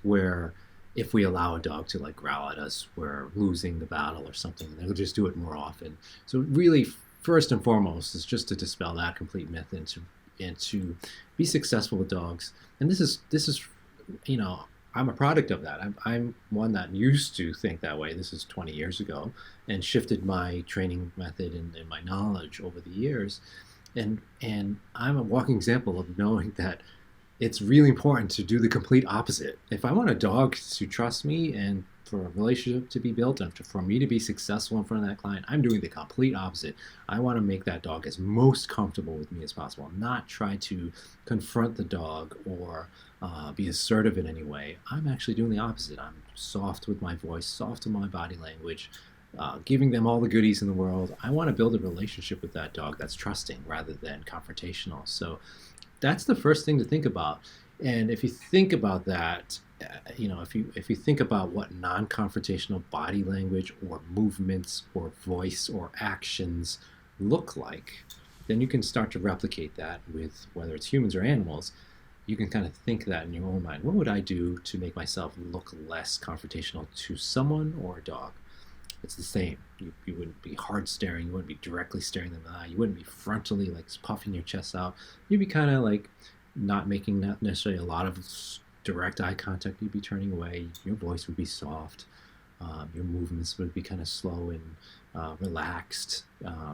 where if we allow a dog to like growl at us, we're losing the battle or something. They'll just do it more often. So really, first and foremost, is just to dispel that complete myth and to be successful with dogs. And this is you know, I'm a product of that. I'm one that used to think that way. This is 20 years ago, and shifted my training method and my knowledge over the years. And I'm a walking example of knowing that it's really important to do the complete opposite. If I want a dog to trust me and for a relationship to be built and for me to be successful in front of that client, I'm doing the complete opposite. I want to make that dog as most comfortable with me as possible, not try to confront the dog or be assertive in any way. I'm actually doing the opposite. I'm soft with my voice, soft in my body language, giving them all the goodies in the world. I want to build a relationship with that dog that's trusting rather than confrontational. So that's the first thing to think about. And if you think about that, if you think about what non-confrontational body language or movements or voice or actions look like, then you can start to replicate that with whether it's humans or animals. You can kind of think that in your own mind. What would I do to make myself look less confrontational to someone or a dog? It's the same. You wouldn't be hard staring. You wouldn't be directly staring them in the eye. You wouldn't be frontally like puffing your chest out. You'd be kind of like not making necessarily a lot of direct eye contact. You'd be turning away. Your voice would be soft. Your movements would be kind of slow and relaxed.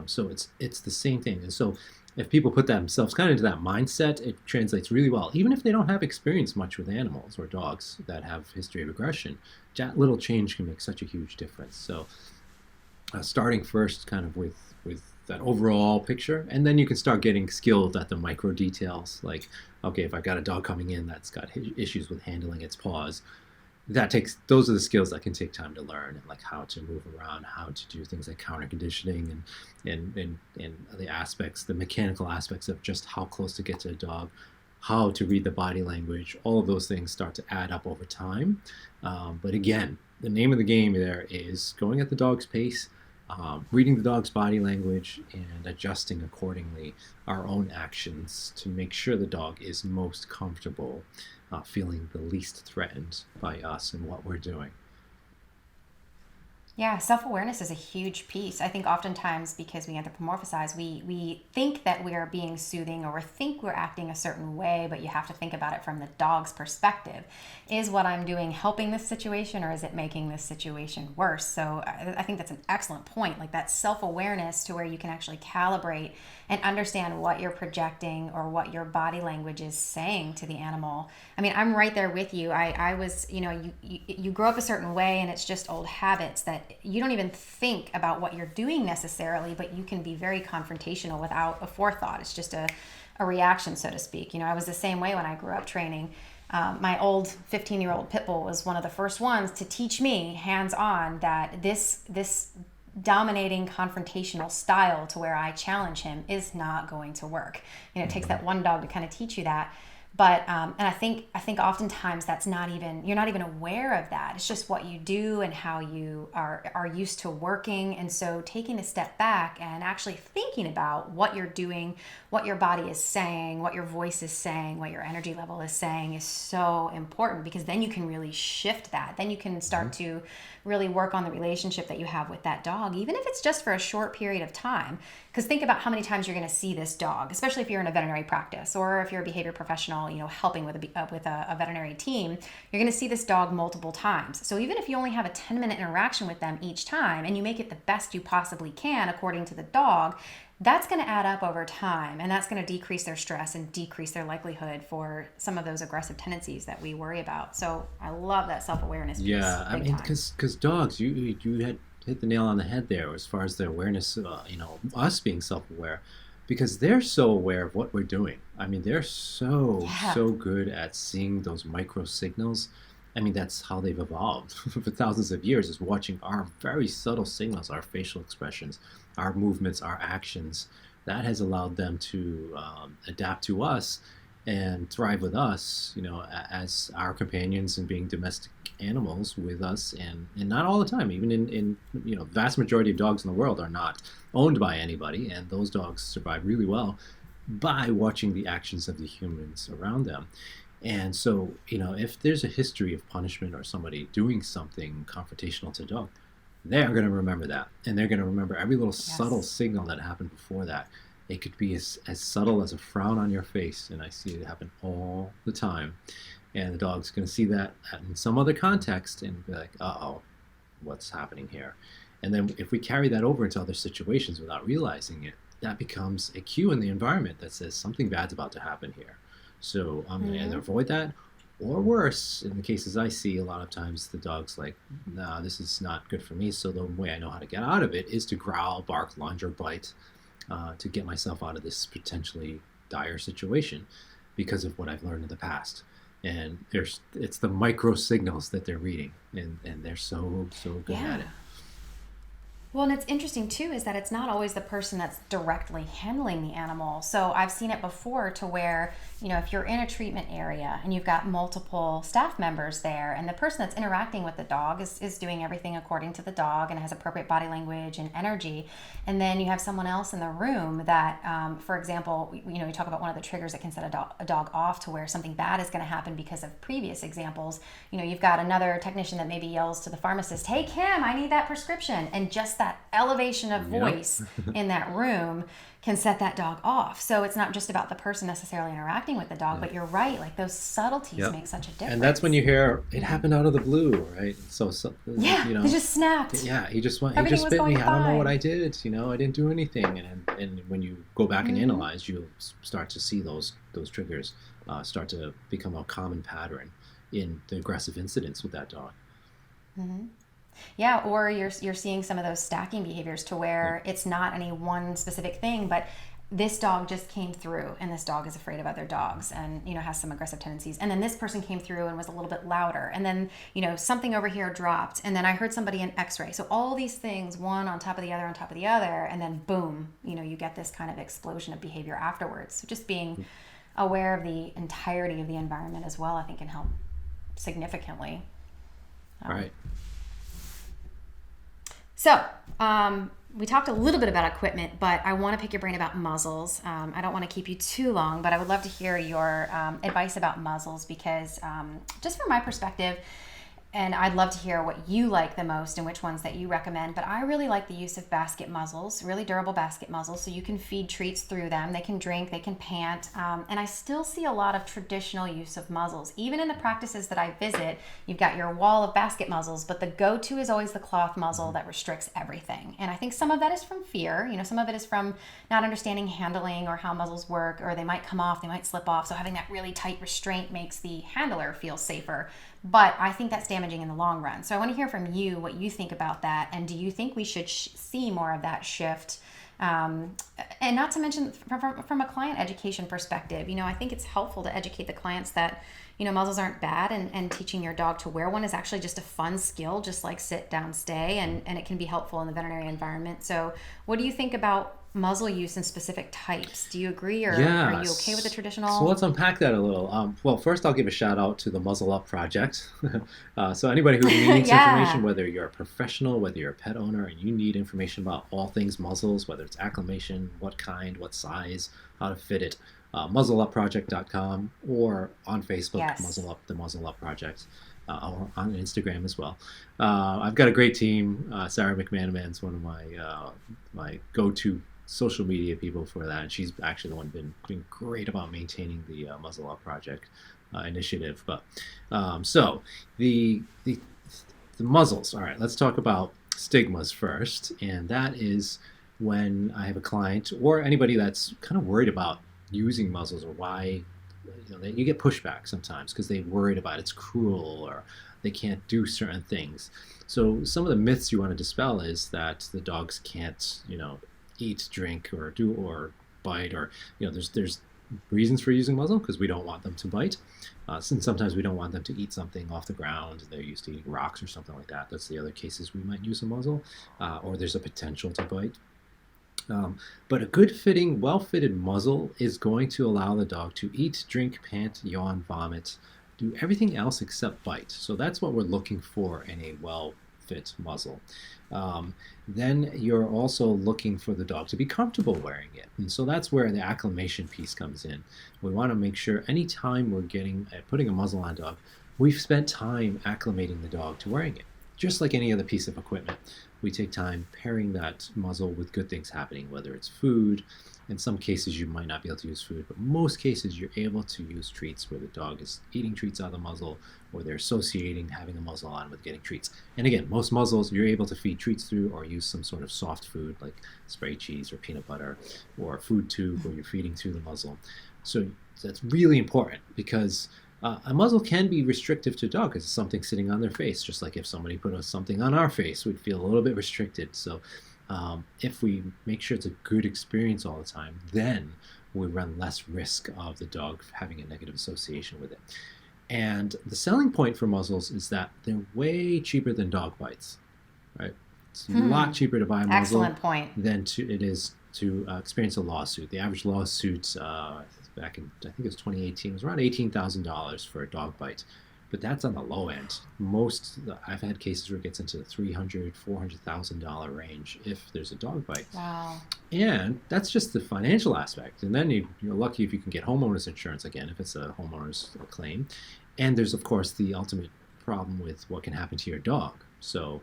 So it's the same thing. And so if people put themselves kind of into that mindset, it translates really well. Even if they don't have experience much with animals or dogs that have history of aggression, that little change can make such a huge difference. So starting first kind of with that overall picture, and then you can start getting skilled at the micro details. Like, okay, if I've got a dog coming in that's got issues with handling its paws, those are the skills that can take time to learn, and like how to move around, how to do things like counter conditioning and the mechanical aspects of just how close to get to a dog, how to read the body language. All of those things start to add up over time. But again, the name of the game there is going at the dog's pace, reading the dog's body language, and adjusting accordingly our own actions to make sure the dog is most comfortable, feeling the least threatened by us and what we're doing. Yeah, self-awareness is a huge piece. I think oftentimes because we anthropomorphize, we think that we are being soothing or we think we're acting a certain way, but you have to think about it from the dog's perspective. Is what I'm doing helping this situation, or is it making this situation worse? So I think that's an excellent point, like that self-awareness to where you can actually calibrate and understand what you're projecting or what your body language is saying to the animal. I mean, I'm right there with you. I was, you grow up a certain way and it's just old habits that you don't even think about what you're doing necessarily, but you can be very confrontational without a forethought. It's just a reaction, so to speak. I was the same way when I grew up training. My old 15-year-old pit bull was one of the first ones to teach me hands-on that this dominating confrontational style to where I challenge him is not going to work. It takes that one dog to kind of teach you that. But and I think oftentimes you're not even aware of that. It's just what you do and how you are used to working. And so taking a step back and actually thinking about what you're doing, what your body is saying, what your voice is saying, what your energy level is saying is so important, because then you can really shift that. Then you can start to really work on the relationship that you have with that dog, even if it's just for a short period of time. Because think about how many times you're going to see this dog, especially if you're in a veterinary practice or if you're a behavior professional, helping with a veterinary team. You're going to see this dog multiple times. So even if you only have a 10-minute interaction with them each time and you make it the best you possibly can according to the dog, that's going to add up over time, and that's going to decrease their stress and decrease their likelihood for some of those aggressive tendencies that we worry about. So I love that self-awareness piece. Yeah, I mean, because dogs, you had hit the nail on the head there as far as the awareness, us being self-aware, because they're so aware of what we're doing. I mean, they're so good at seeing those micro signals. I mean, that's how they've evolved for thousands of years, is watching our very subtle signals, our facial expressions, our movements, our actions. That has allowed them to adapt to us and thrive with us, as our companions and being domestic animals with us. And not all the time, even in the vast majority of dogs in the world are not owned by anybody. And those dogs survive really well by watching the actions of the humans around them. And so, if there's a history of punishment or somebody doing something confrontational to a dog, they're going to remember that. And they're going to remember every little subtle signal that happened before that. It could be as subtle as a frown on your face, and I see it happen all the time. And the dog's going to see that in some other context and be like, uh-oh, what's happening here? And then if we carry that over into other situations without realizing it, that becomes a cue in the environment that says something bad's about to happen here. So I'm going to either avoid that Or worse, in the cases I see, a lot of times the dog's like, nah, this is not good for me. So the way I know how to get out of it is to growl, bark, lunge, or bite to get myself out of this potentially dire situation because of what I've learned in the past. And it's the micro signals that they're reading, and they're so good at it. Well, and it's interesting too is that it's not always the person that's directly handling the animal. So I've seen it before to where, if you're in a treatment area and you've got multiple staff members there, and the person that's interacting with the dog is doing everything according to the dog and has appropriate body language and energy, and then you have someone else in the room that, for example, you talk about one of the triggers that can set a dog off to where something bad is going to happen because of previous examples. You've got another technician that maybe yells to the pharmacist, "Hey Kim, I need that prescription," and just that elevation of voice in that room can set that dog off. So it's not just about the person necessarily interacting with the dog, but you're right, like those subtleties make such a difference. And that's when you hear it happened out of the blue, right? So they just snapped. Yeah, he just bit me. I don't know what I did. I didn't do anything. And when you go back and analyze, you'll start to see those triggers start to become a common pattern in the aggressive incidents with that dog. Mm-hmm. Yeah, or you're seeing some of those stacking behaviors to where it's not any one specific thing, but this dog just came through and this dog is afraid of other dogs and has some aggressive tendencies, and then this person came through and was a little bit louder, and then something over here dropped, and then I heard somebody in x-ray. So all these things, one on top of the other on top of the other, and then boom, you get this kind of explosion of behavior afterwards. So just being aware of the entirety of the environment as well, I think, can help significantly. Right. So, we talked a little bit about equipment, but I want to pick your brain about muzzles. I don't want to keep you too long, but I would love to hear your advice about muzzles because just from my perspective, and I'd love to hear what you like the most and which ones that you recommend, but I really like the use of basket muzzles, really durable basket muzzles, so you can feed treats through them. They can drink, they can pant, and I still see a lot of traditional use of muzzles. Even in the practices that I visit, you've got your wall of basket muzzles, but the go-to is always the cloth muzzle that restricts everything. And I think some of that is from fear, some of it is from not understanding handling or how muzzles work, or they might come off, they might slip off, so having that really tight restraint makes the handler feel safer. But I think that's damaging in the long run. So I want to hear from you what you think about that. And do you think we should see more of that shift? And not to mention from a client education perspective, I think it's helpful to educate the clients that, muzzles aren't bad, and teaching your dog to wear one is actually just a fun skill, just like sit, down, stay, and it can be helpful in the veterinary environment. So what do you think about muzzle use in specific types? Do you agree, or are you okay with the traditional? So let's unpack that a little. Well, first I'll give a shout out to the Muzzle Up Project. So anybody who needs information, whether you're a professional, whether you're a pet owner, and you need information about all things muzzles, whether it's acclimation, what kind, what size, how to fit it, muzzleupproject.com, or on Facebook, Muzzle Up, the Muzzle Up Project. Or on Instagram as well. I've got a great team. Sarah McManaman's one of my go-to social media people for that, and she's actually the one been great about maintaining the Muzzle Up Project initiative. But so the muzzles. All right, let's talk about stigmas first, and that is when I have a client or anybody that's kind of worried about using muzzles, or why you get pushback sometimes because they're worried about it's cruel or they can't do certain things. So some of the myths you want to dispel is that the dogs can't, eat, drink, or bite, or there's reasons for using muzzle because we don't want them to bite. Since sometimes we don't want them to eat something off the ground. They're used to eating rocks or something like that. That's the other cases we might use a muzzle, or there's a potential to bite. But a good fitting, well-fitted muzzle is going to allow the dog to eat, drink, pant, yawn, vomit, do everything else except bite. So that's what we're looking for in a well-fit muzzle. Then you're also looking for the dog to be comfortable wearing it. And so that's where the acclimation piece comes in. We want to make sure anytime we're putting a muzzle on a dog, we've spent time acclimating the dog to wearing it. Just like any other piece of equipment, we take time pairing that muzzle with good things happening, whether it's food. In some cases, you might not be able to use food, but most cases, you're able to use treats where the dog is eating treats out of the muzzle, or they're associating having a muzzle on with getting treats. And again, most muzzles, you're able to feed treats through or use some sort of soft food like spray cheese or peanut butter, or a food tube where you're feeding through the muzzle. So that's really important because A muzzle can be restrictive to a dog because it's something sitting on their face, just like if somebody put something on our face, we'd feel a little bit restricted. So if we make sure it's a good experience all the time, then we run less risk of the dog having a negative association with it. And the selling point for muzzles is that they're way cheaper than dog bites, right? It's a lot cheaper to buy a muzzle than it is to experience a lawsuit. The average lawsuit back in, I think it was 2018, was around $18,000 for a dog bite. But that's on the low end. I've had cases where it gets into the $300,000, $400,000 range if there's a dog bite. Wow. And that's just the financial aspect. And then you're lucky if you can get homeowners insurance again, if it's a homeowner's claim. And there's, of course, the ultimate problem with what can happen to your dog. So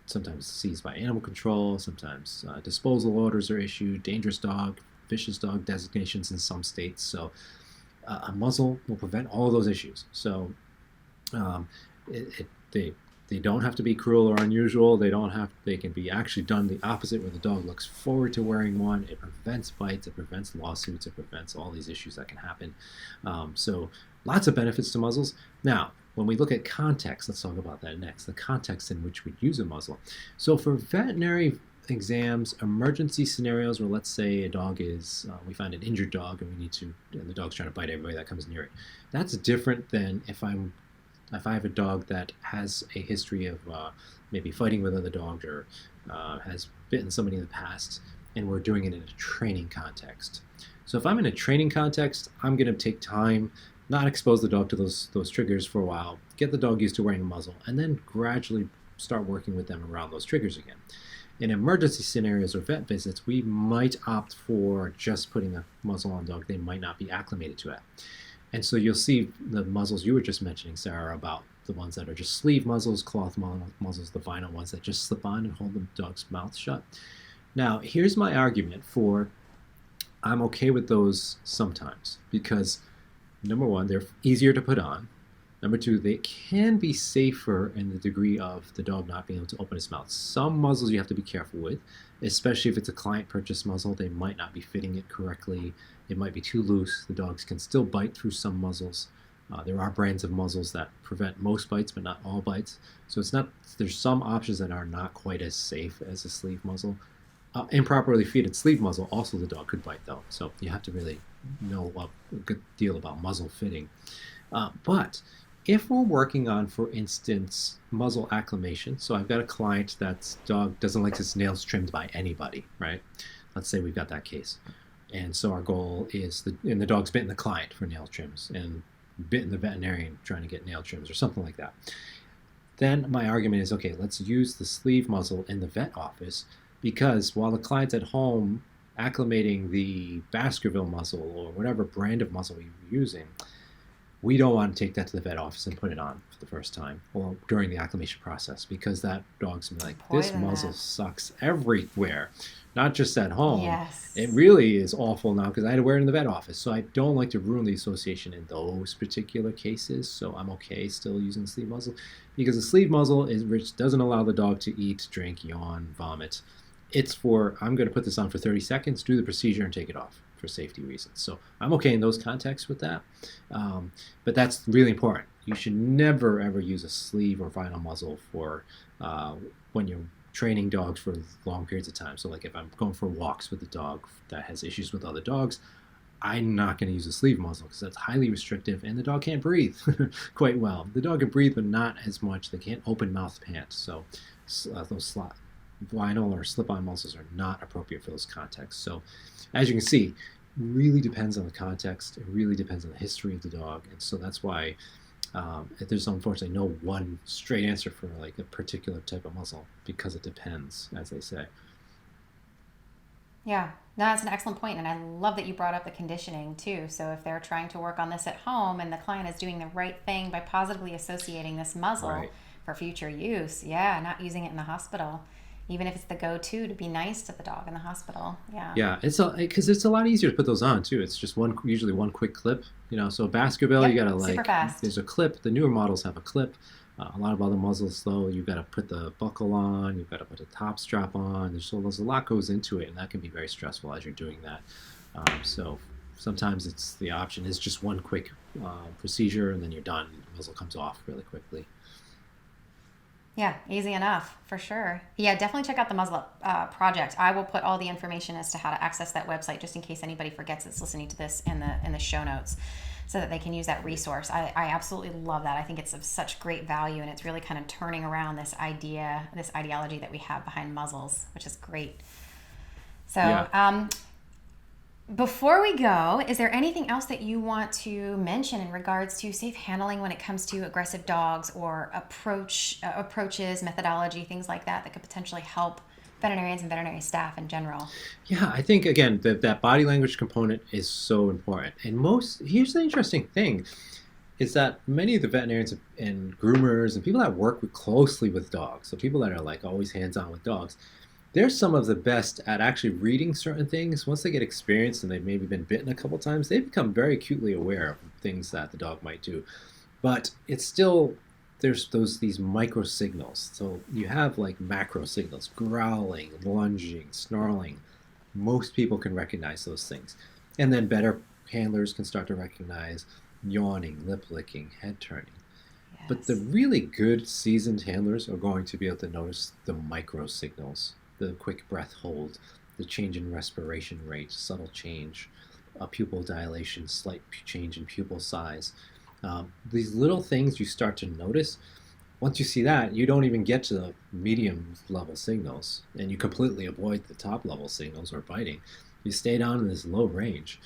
sometimes seized by animal control, sometimes disposal orders are issued, dangerous dog, vicious dog designations in some states. So a muzzle will prevent all of those issues. So they don't have to be cruel or unusual. They can be actually done the opposite, where the dog looks forward to wearing one. It prevents bites, it prevents lawsuits, it prevents all these issues that can happen. So lots of benefits to muzzles. Now, when we look at context, let's talk about that next, the context in which we use a muzzle. So for veterinary exams, emergency scenarios where, let's say, a dog is, we find an injured dog and the dog's trying to bite everybody that comes near it. That's different than if I have a dog that has a history of maybe fighting with other dogs or has bitten somebody in the past, and we're doing it in a training context. So if I'm in a training context, I'm going to take time, not expose the dog to those triggers for a while, get the dog used to wearing a muzzle, and then gradually start working with them around those triggers again. In emergency scenarios or vet visits, we might opt for just putting a muzzle on a dog they might not be acclimated to it. And so you'll see the muzzles you were just mentioning, Sarah, about the ones that are just sleeve muzzles, cloth muzzles, the vinyl ones that just slip on and hold the dog's mouth shut. Now, here's my argument for I'm okay with those sometimes, because number one, they're easier to put on. Number two, they can be safer in the degree of the dog not being able to open its mouth. Some muzzles you have to be careful with, especially if it's a client purchase muzzle. They might not be fitting it correctly. It might be too loose. The dogs can still bite through some muzzles. There are brands of muzzles that prevent most bites, but not all bites. So there's some options that are not quite as safe as a sleeve muzzle. Improperly fitted sleeve muzzle, also the dog could bite though. So you have to really know a good deal about muzzle fitting. But if we're working on, for instance, muzzle acclimation, so I've got a client that's dog doesn't like his nails trimmed by anybody, right? Let's say we've got that case. And so our goal is, the dog's bitten the client for nail trims and bitten the veterinarian trying to get nail trims or something like that. Then my argument is, okay, let's use the sleeve muzzle in the vet office, because while the client's at home acclimating the Baskerville muzzle or whatever brand of muzzle you're using, we don't want to take that to the vet office and put it on for the first time or during the acclimation process, because that dog's going to be like, this muzzle sucks everywhere, not just at home. Yes. It really is awful now because I had to wear it in the vet office. So I don't like to ruin the association in those particular cases. So I'm okay still using the sleeve muzzle, because the sleeve muzzle doesn't allow the dog to eat, drink, yawn, vomit. It's for, I'm going to put this on for 30 seconds, do the procedure, and take it off for safety reasons. So I'm okay in those contexts with that. But that's really important. You should never, ever use a sleeve or vinyl muzzle for when you're training dogs for long periods of time. So like if I'm going for walks with a dog that has issues with other dogs, I'm not going to use a sleeve muzzle because that's highly restrictive and the dog can't breathe quite well. The dog can breathe, but not as much. They can't open mouth pant. So those vinyl or slip-on muzzles are not appropriate for those contexts. So as you can see, it really depends on the context. It really depends on the history of the dog. And so that's why there's unfortunately no one straight answer for like a particular type of muzzle, because it depends, as they say. Yeah, no, that's an excellent point. And I love that you brought up the conditioning too. So if they're trying to work on this at home and the client is doing the right thing by positively associating this muzzle for future use, not using it in the hospital, even if it's the go-to to be nice to the dog in the hospital. Yeah, it's because it's a lot easier to put those on too. It's just usually one quick clip, so Baskerville, you gotta super fast. There's a clip. The newer models have a clip. A lot of other muzzles though, you've got to put the buckle on, you've got to put a top strap on. There's a lot goes into it, and that can be very stressful as you're doing that. So sometimes the option is just one quick procedure, and then you're done. The muzzle comes off really quickly. Yeah, easy enough, for sure. Yeah, definitely check out the Muzzle Up project. I will put all the information as to how to access that website, just in case anybody forgets that's listening to this, in the show notes, so that they can use that resource. I absolutely love that. I think it's of such great value, and it's really kind of turning around this ideology that we have behind muzzles, which is great. So, yeah. Before we go, is there anything else that you want to mention in regards to safe handling when it comes to aggressive dogs, or approaches, methodology, things like that could potentially help veterinarians and veterinary staff in general? Yeah, I think, again, that body language component is so important. And here's the interesting thing, is that many of the veterinarians and groomers and people that work closely with dogs, so people that are like always hands-on with dogs, they're some of the best at actually reading certain things. Once they get experience and they've maybe been bitten a couple times, they become very acutely aware of things that the dog might do. But it's still, there's these micro signals. So you have like macro signals: growling, lunging, snarling. Most people can recognize those things. And then better handlers can start to recognize yawning, lip licking, head turning. Yes. But the really good seasoned handlers are going to be able to notice the micro signals: the quick breath hold, the change in respiration rate, subtle change, a pupil dilation, slight change in pupil size. These little things you start to notice. Once you see that, you don't even get to the medium level signals, and you completely avoid the top level signals or biting. You stay down in this low range.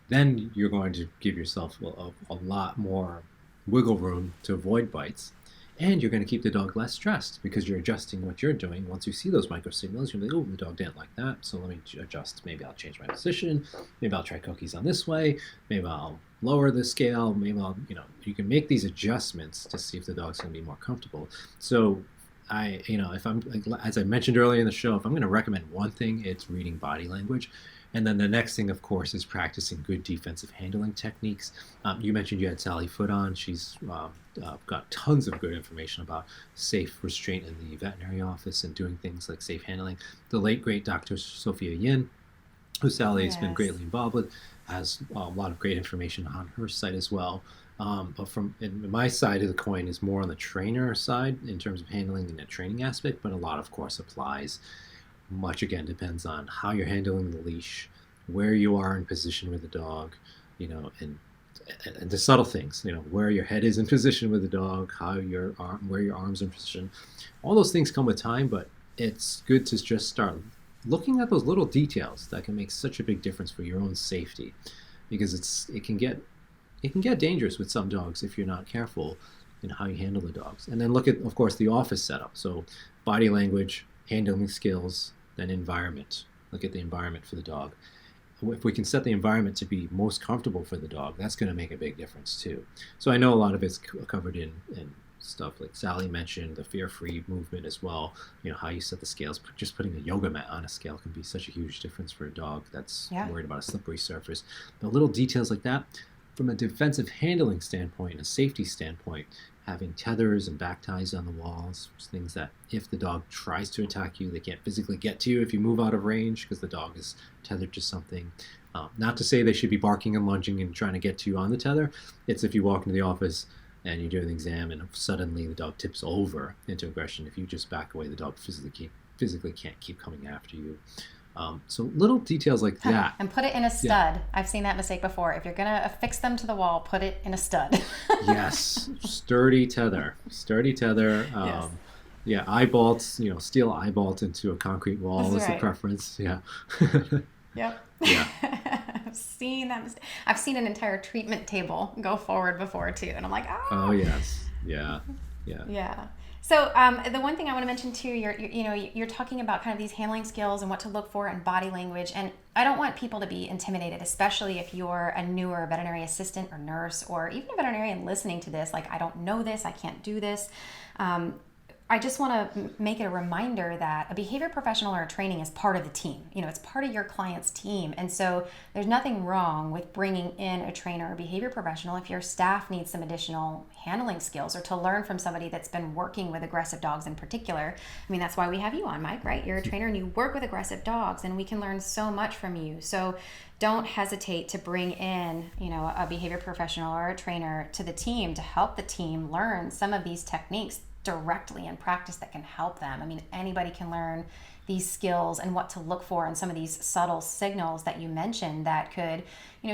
Then you're going to give yourself a lot more wiggle room to avoid bites. And you're going to keep the dog less stressed, because you're adjusting what you're doing. Once you see those micro signals, you're like, oh, the dog didn't like that, so let me adjust. Maybe I'll change my position. Maybe I'll try cookies on this way. Maybe I'll lower the scale. Maybe I'll, you can make these adjustments to see if the dog's going to be more comfortable. So if I'm, as I mentioned earlier in the show, if I'm going to recommend one thing, it's reading body language. And then the next thing, of course, is practicing good defensive handling techniques. You mentioned you had Sally Foote on. She's got tons of good information about safe restraint in the veterinary office and doing things like safe handling. The late, great Dr. Sophia Yin, who Sally has been greatly involved with, has a lot of great information on her site as well. But from my side of the coin is more on the trainer side in terms of handling in the training aspect, but a lot, of course, applies. Much, again, depends on how you're handling the leash, where you are in position with the dog, and the subtle things, where your head is in position with the dog, where your arms are in position. All those things come with time, but it's good to just start looking at those little details that can make such a big difference for your own safety, because it can get dangerous with some dogs if you're not careful in how you handle the dogs. And then look at, of course, the office setup. So body language, handling skills, then environment. Look at the environment for the dog. If we can set the environment to be most comfortable for the dog, that's going to make a big difference too. So I know a lot of it's covered in stuff like Sally mentioned, the FearFree movement as well. How you set the scales. Just putting a yoga mat on a scale can be such a huge difference for a dog that's worried about a slippery surface. The little details like that, from a defensive handling standpoint, a safety standpoint, having tethers and back ties on the walls, things that if the dog tries to attack you, they can't physically get to you if you move out of range because the dog is tethered to something. Not to say they should be barking and lunging and trying to get to you on the tether. It's if you walk into the office and you're doing an exam and suddenly the dog tips over into aggression. If you just back away, the dog physically can't keep coming after you. So little details like that. And put it in a stud. Yeah. I've seen that mistake before. If you're going to affix them to the wall, put it in a stud. Yes. Sturdy tether. Yes. Yeah, eye bolts, steel eye bolt into a concrete wall is the preference. Yeah. Yep. Yeah. I've seen that mistake. I've seen an entire treatment table go forward before too. And I'm like, oh yes. Yeah. So the one thing I want to mention too, you're talking about kind of these handling skills and what to look for in body language, and I don't want people to be intimidated, especially if you're a newer veterinary assistant or nurse or even a veterinarian listening to this. Like, I don't know this, I can't do this. I just want to make it a reminder that a behavior professional or a training is part of the team. It's part of your client's team. And so there's nothing wrong with bringing in a trainer or behavior professional if your staff needs some additional handling skills or to learn from somebody that's been working with aggressive dogs in particular. I mean, that's why we have you on, Mike, right? You're a trainer and you work with aggressive dogs, and we can learn so much from you. So don't hesitate to bring in, a behavior professional or a trainer to the team to help the team learn some of these techniques directly in practice that can help them. I mean, anybody can learn these skills and what to look for and some of these subtle signals that you mentioned that could,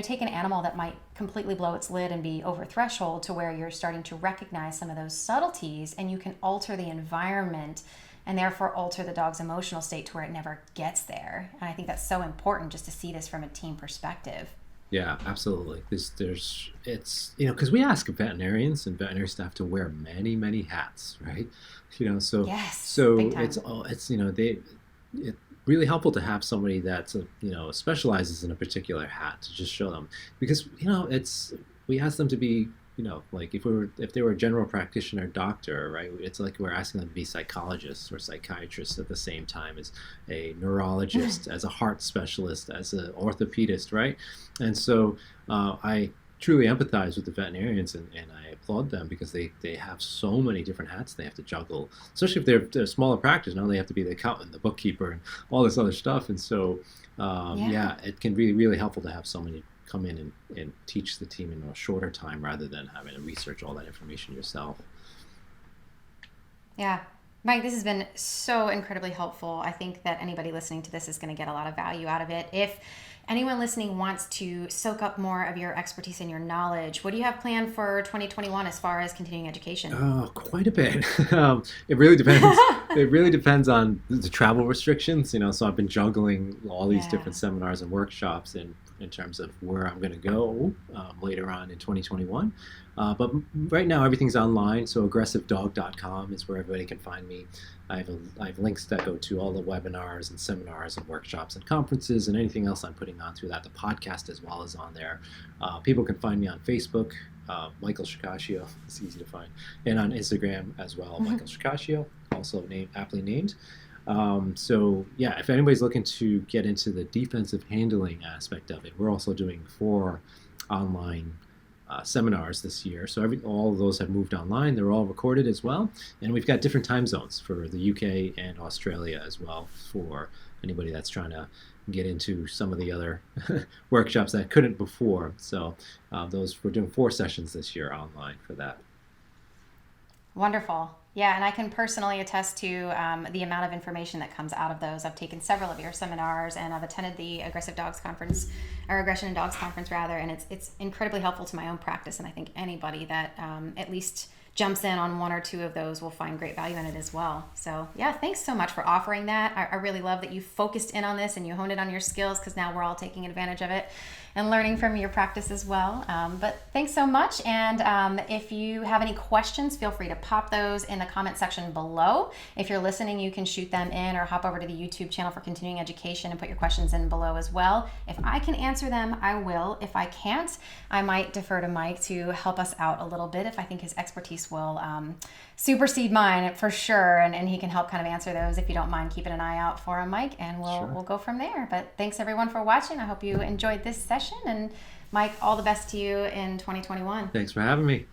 take an animal that might completely blow its lid and be over threshold to where you're starting to recognize some of those subtleties, and you can alter the environment and therefore alter the dog's emotional state to where it never gets there. And I think that's so important just to see this from a team perspective. Yeah, absolutely. It's because we ask veterinarians and veterinary staff to wear many, many hats, right? Yes, so big time. it's really helpful to have somebody that specializes in a particular hat to just show them, because we ask them to be like if they were a general practitioner doctor, right? It's like we're asking them to be psychologists or psychiatrists at the same time as a neurologist, as a heart specialist, as an orthopedist, right? And so I truly empathize with the veterinarians, and I applaud them because they have so many different hats they have to juggle, especially if they're a smaller practice. Now they have to be the accountant, the bookkeeper, and all this other stuff. And so it can be really helpful to have somebody come in and teach the team in a shorter time rather than having to research all that information yourself. Yeah. Mike, this has been so incredibly helpful. I think that anybody listening to this is going to get a lot of value out of it. If anyone listening wants to soak up more of your expertise and your knowledge, what do you have planned for 2021 as far as continuing education? Oh, quite a bit. It really depends. It really depends on the travel restrictions. So I've been juggling all these different seminars and workshops in terms of where I'm going to go later on in 2021. But right now everything's online, so aggressivedog.com is where everybody can find me. I have links that go to all the webinars and seminars and workshops and conferences and anything else I'm putting on through that. The podcast as well is on there. People can find me on Facebook, Michael Shikashio, it's easy to find, and on Instagram as well, Michael Shikashio, also aptly named. If anybody's looking to get into the defensive handling aspect of it, we're also doing 4 online seminars this year. So all of those have moved online. They're all recorded as well. And we've got different time zones for the UK and Australia as well for anybody that's trying to get into some of the other workshops that couldn't before. So we're doing 4 sessions this year online for that. Wonderful. Yeah, and I can personally attest to the amount of information that comes out of those. I've taken several of your seminars, and I've attended the Aggressive Dogs Conference, or Aggression in Dogs Conference rather, and it's incredibly helpful to my own practice, and I think anybody that at least jumps in on 1 or 2 of those will find great value in it as well. So yeah, thanks so much for offering that. I really love that you focused in on this and you honed it on your skills, because now we're all taking advantage of it and learning from your practice as well. But thanks so much. And if you have any questions, feel free to pop those in the comment section below. If you're listening, you can shoot them in or hop over to the YouTube channel for continuing education and put your questions in below as well. If I can answer them, I will. If I can't, I might defer to Mike to help us out a little bit if I think his expertise will supersede mine for sure. And he can help kind of answer those. If you don't mind keeping an eye out for him, Mike, and we'll go from there. But thanks everyone for watching. I hope you enjoyed this session. And Mike, all the best to you in 2021. Thanks for having me.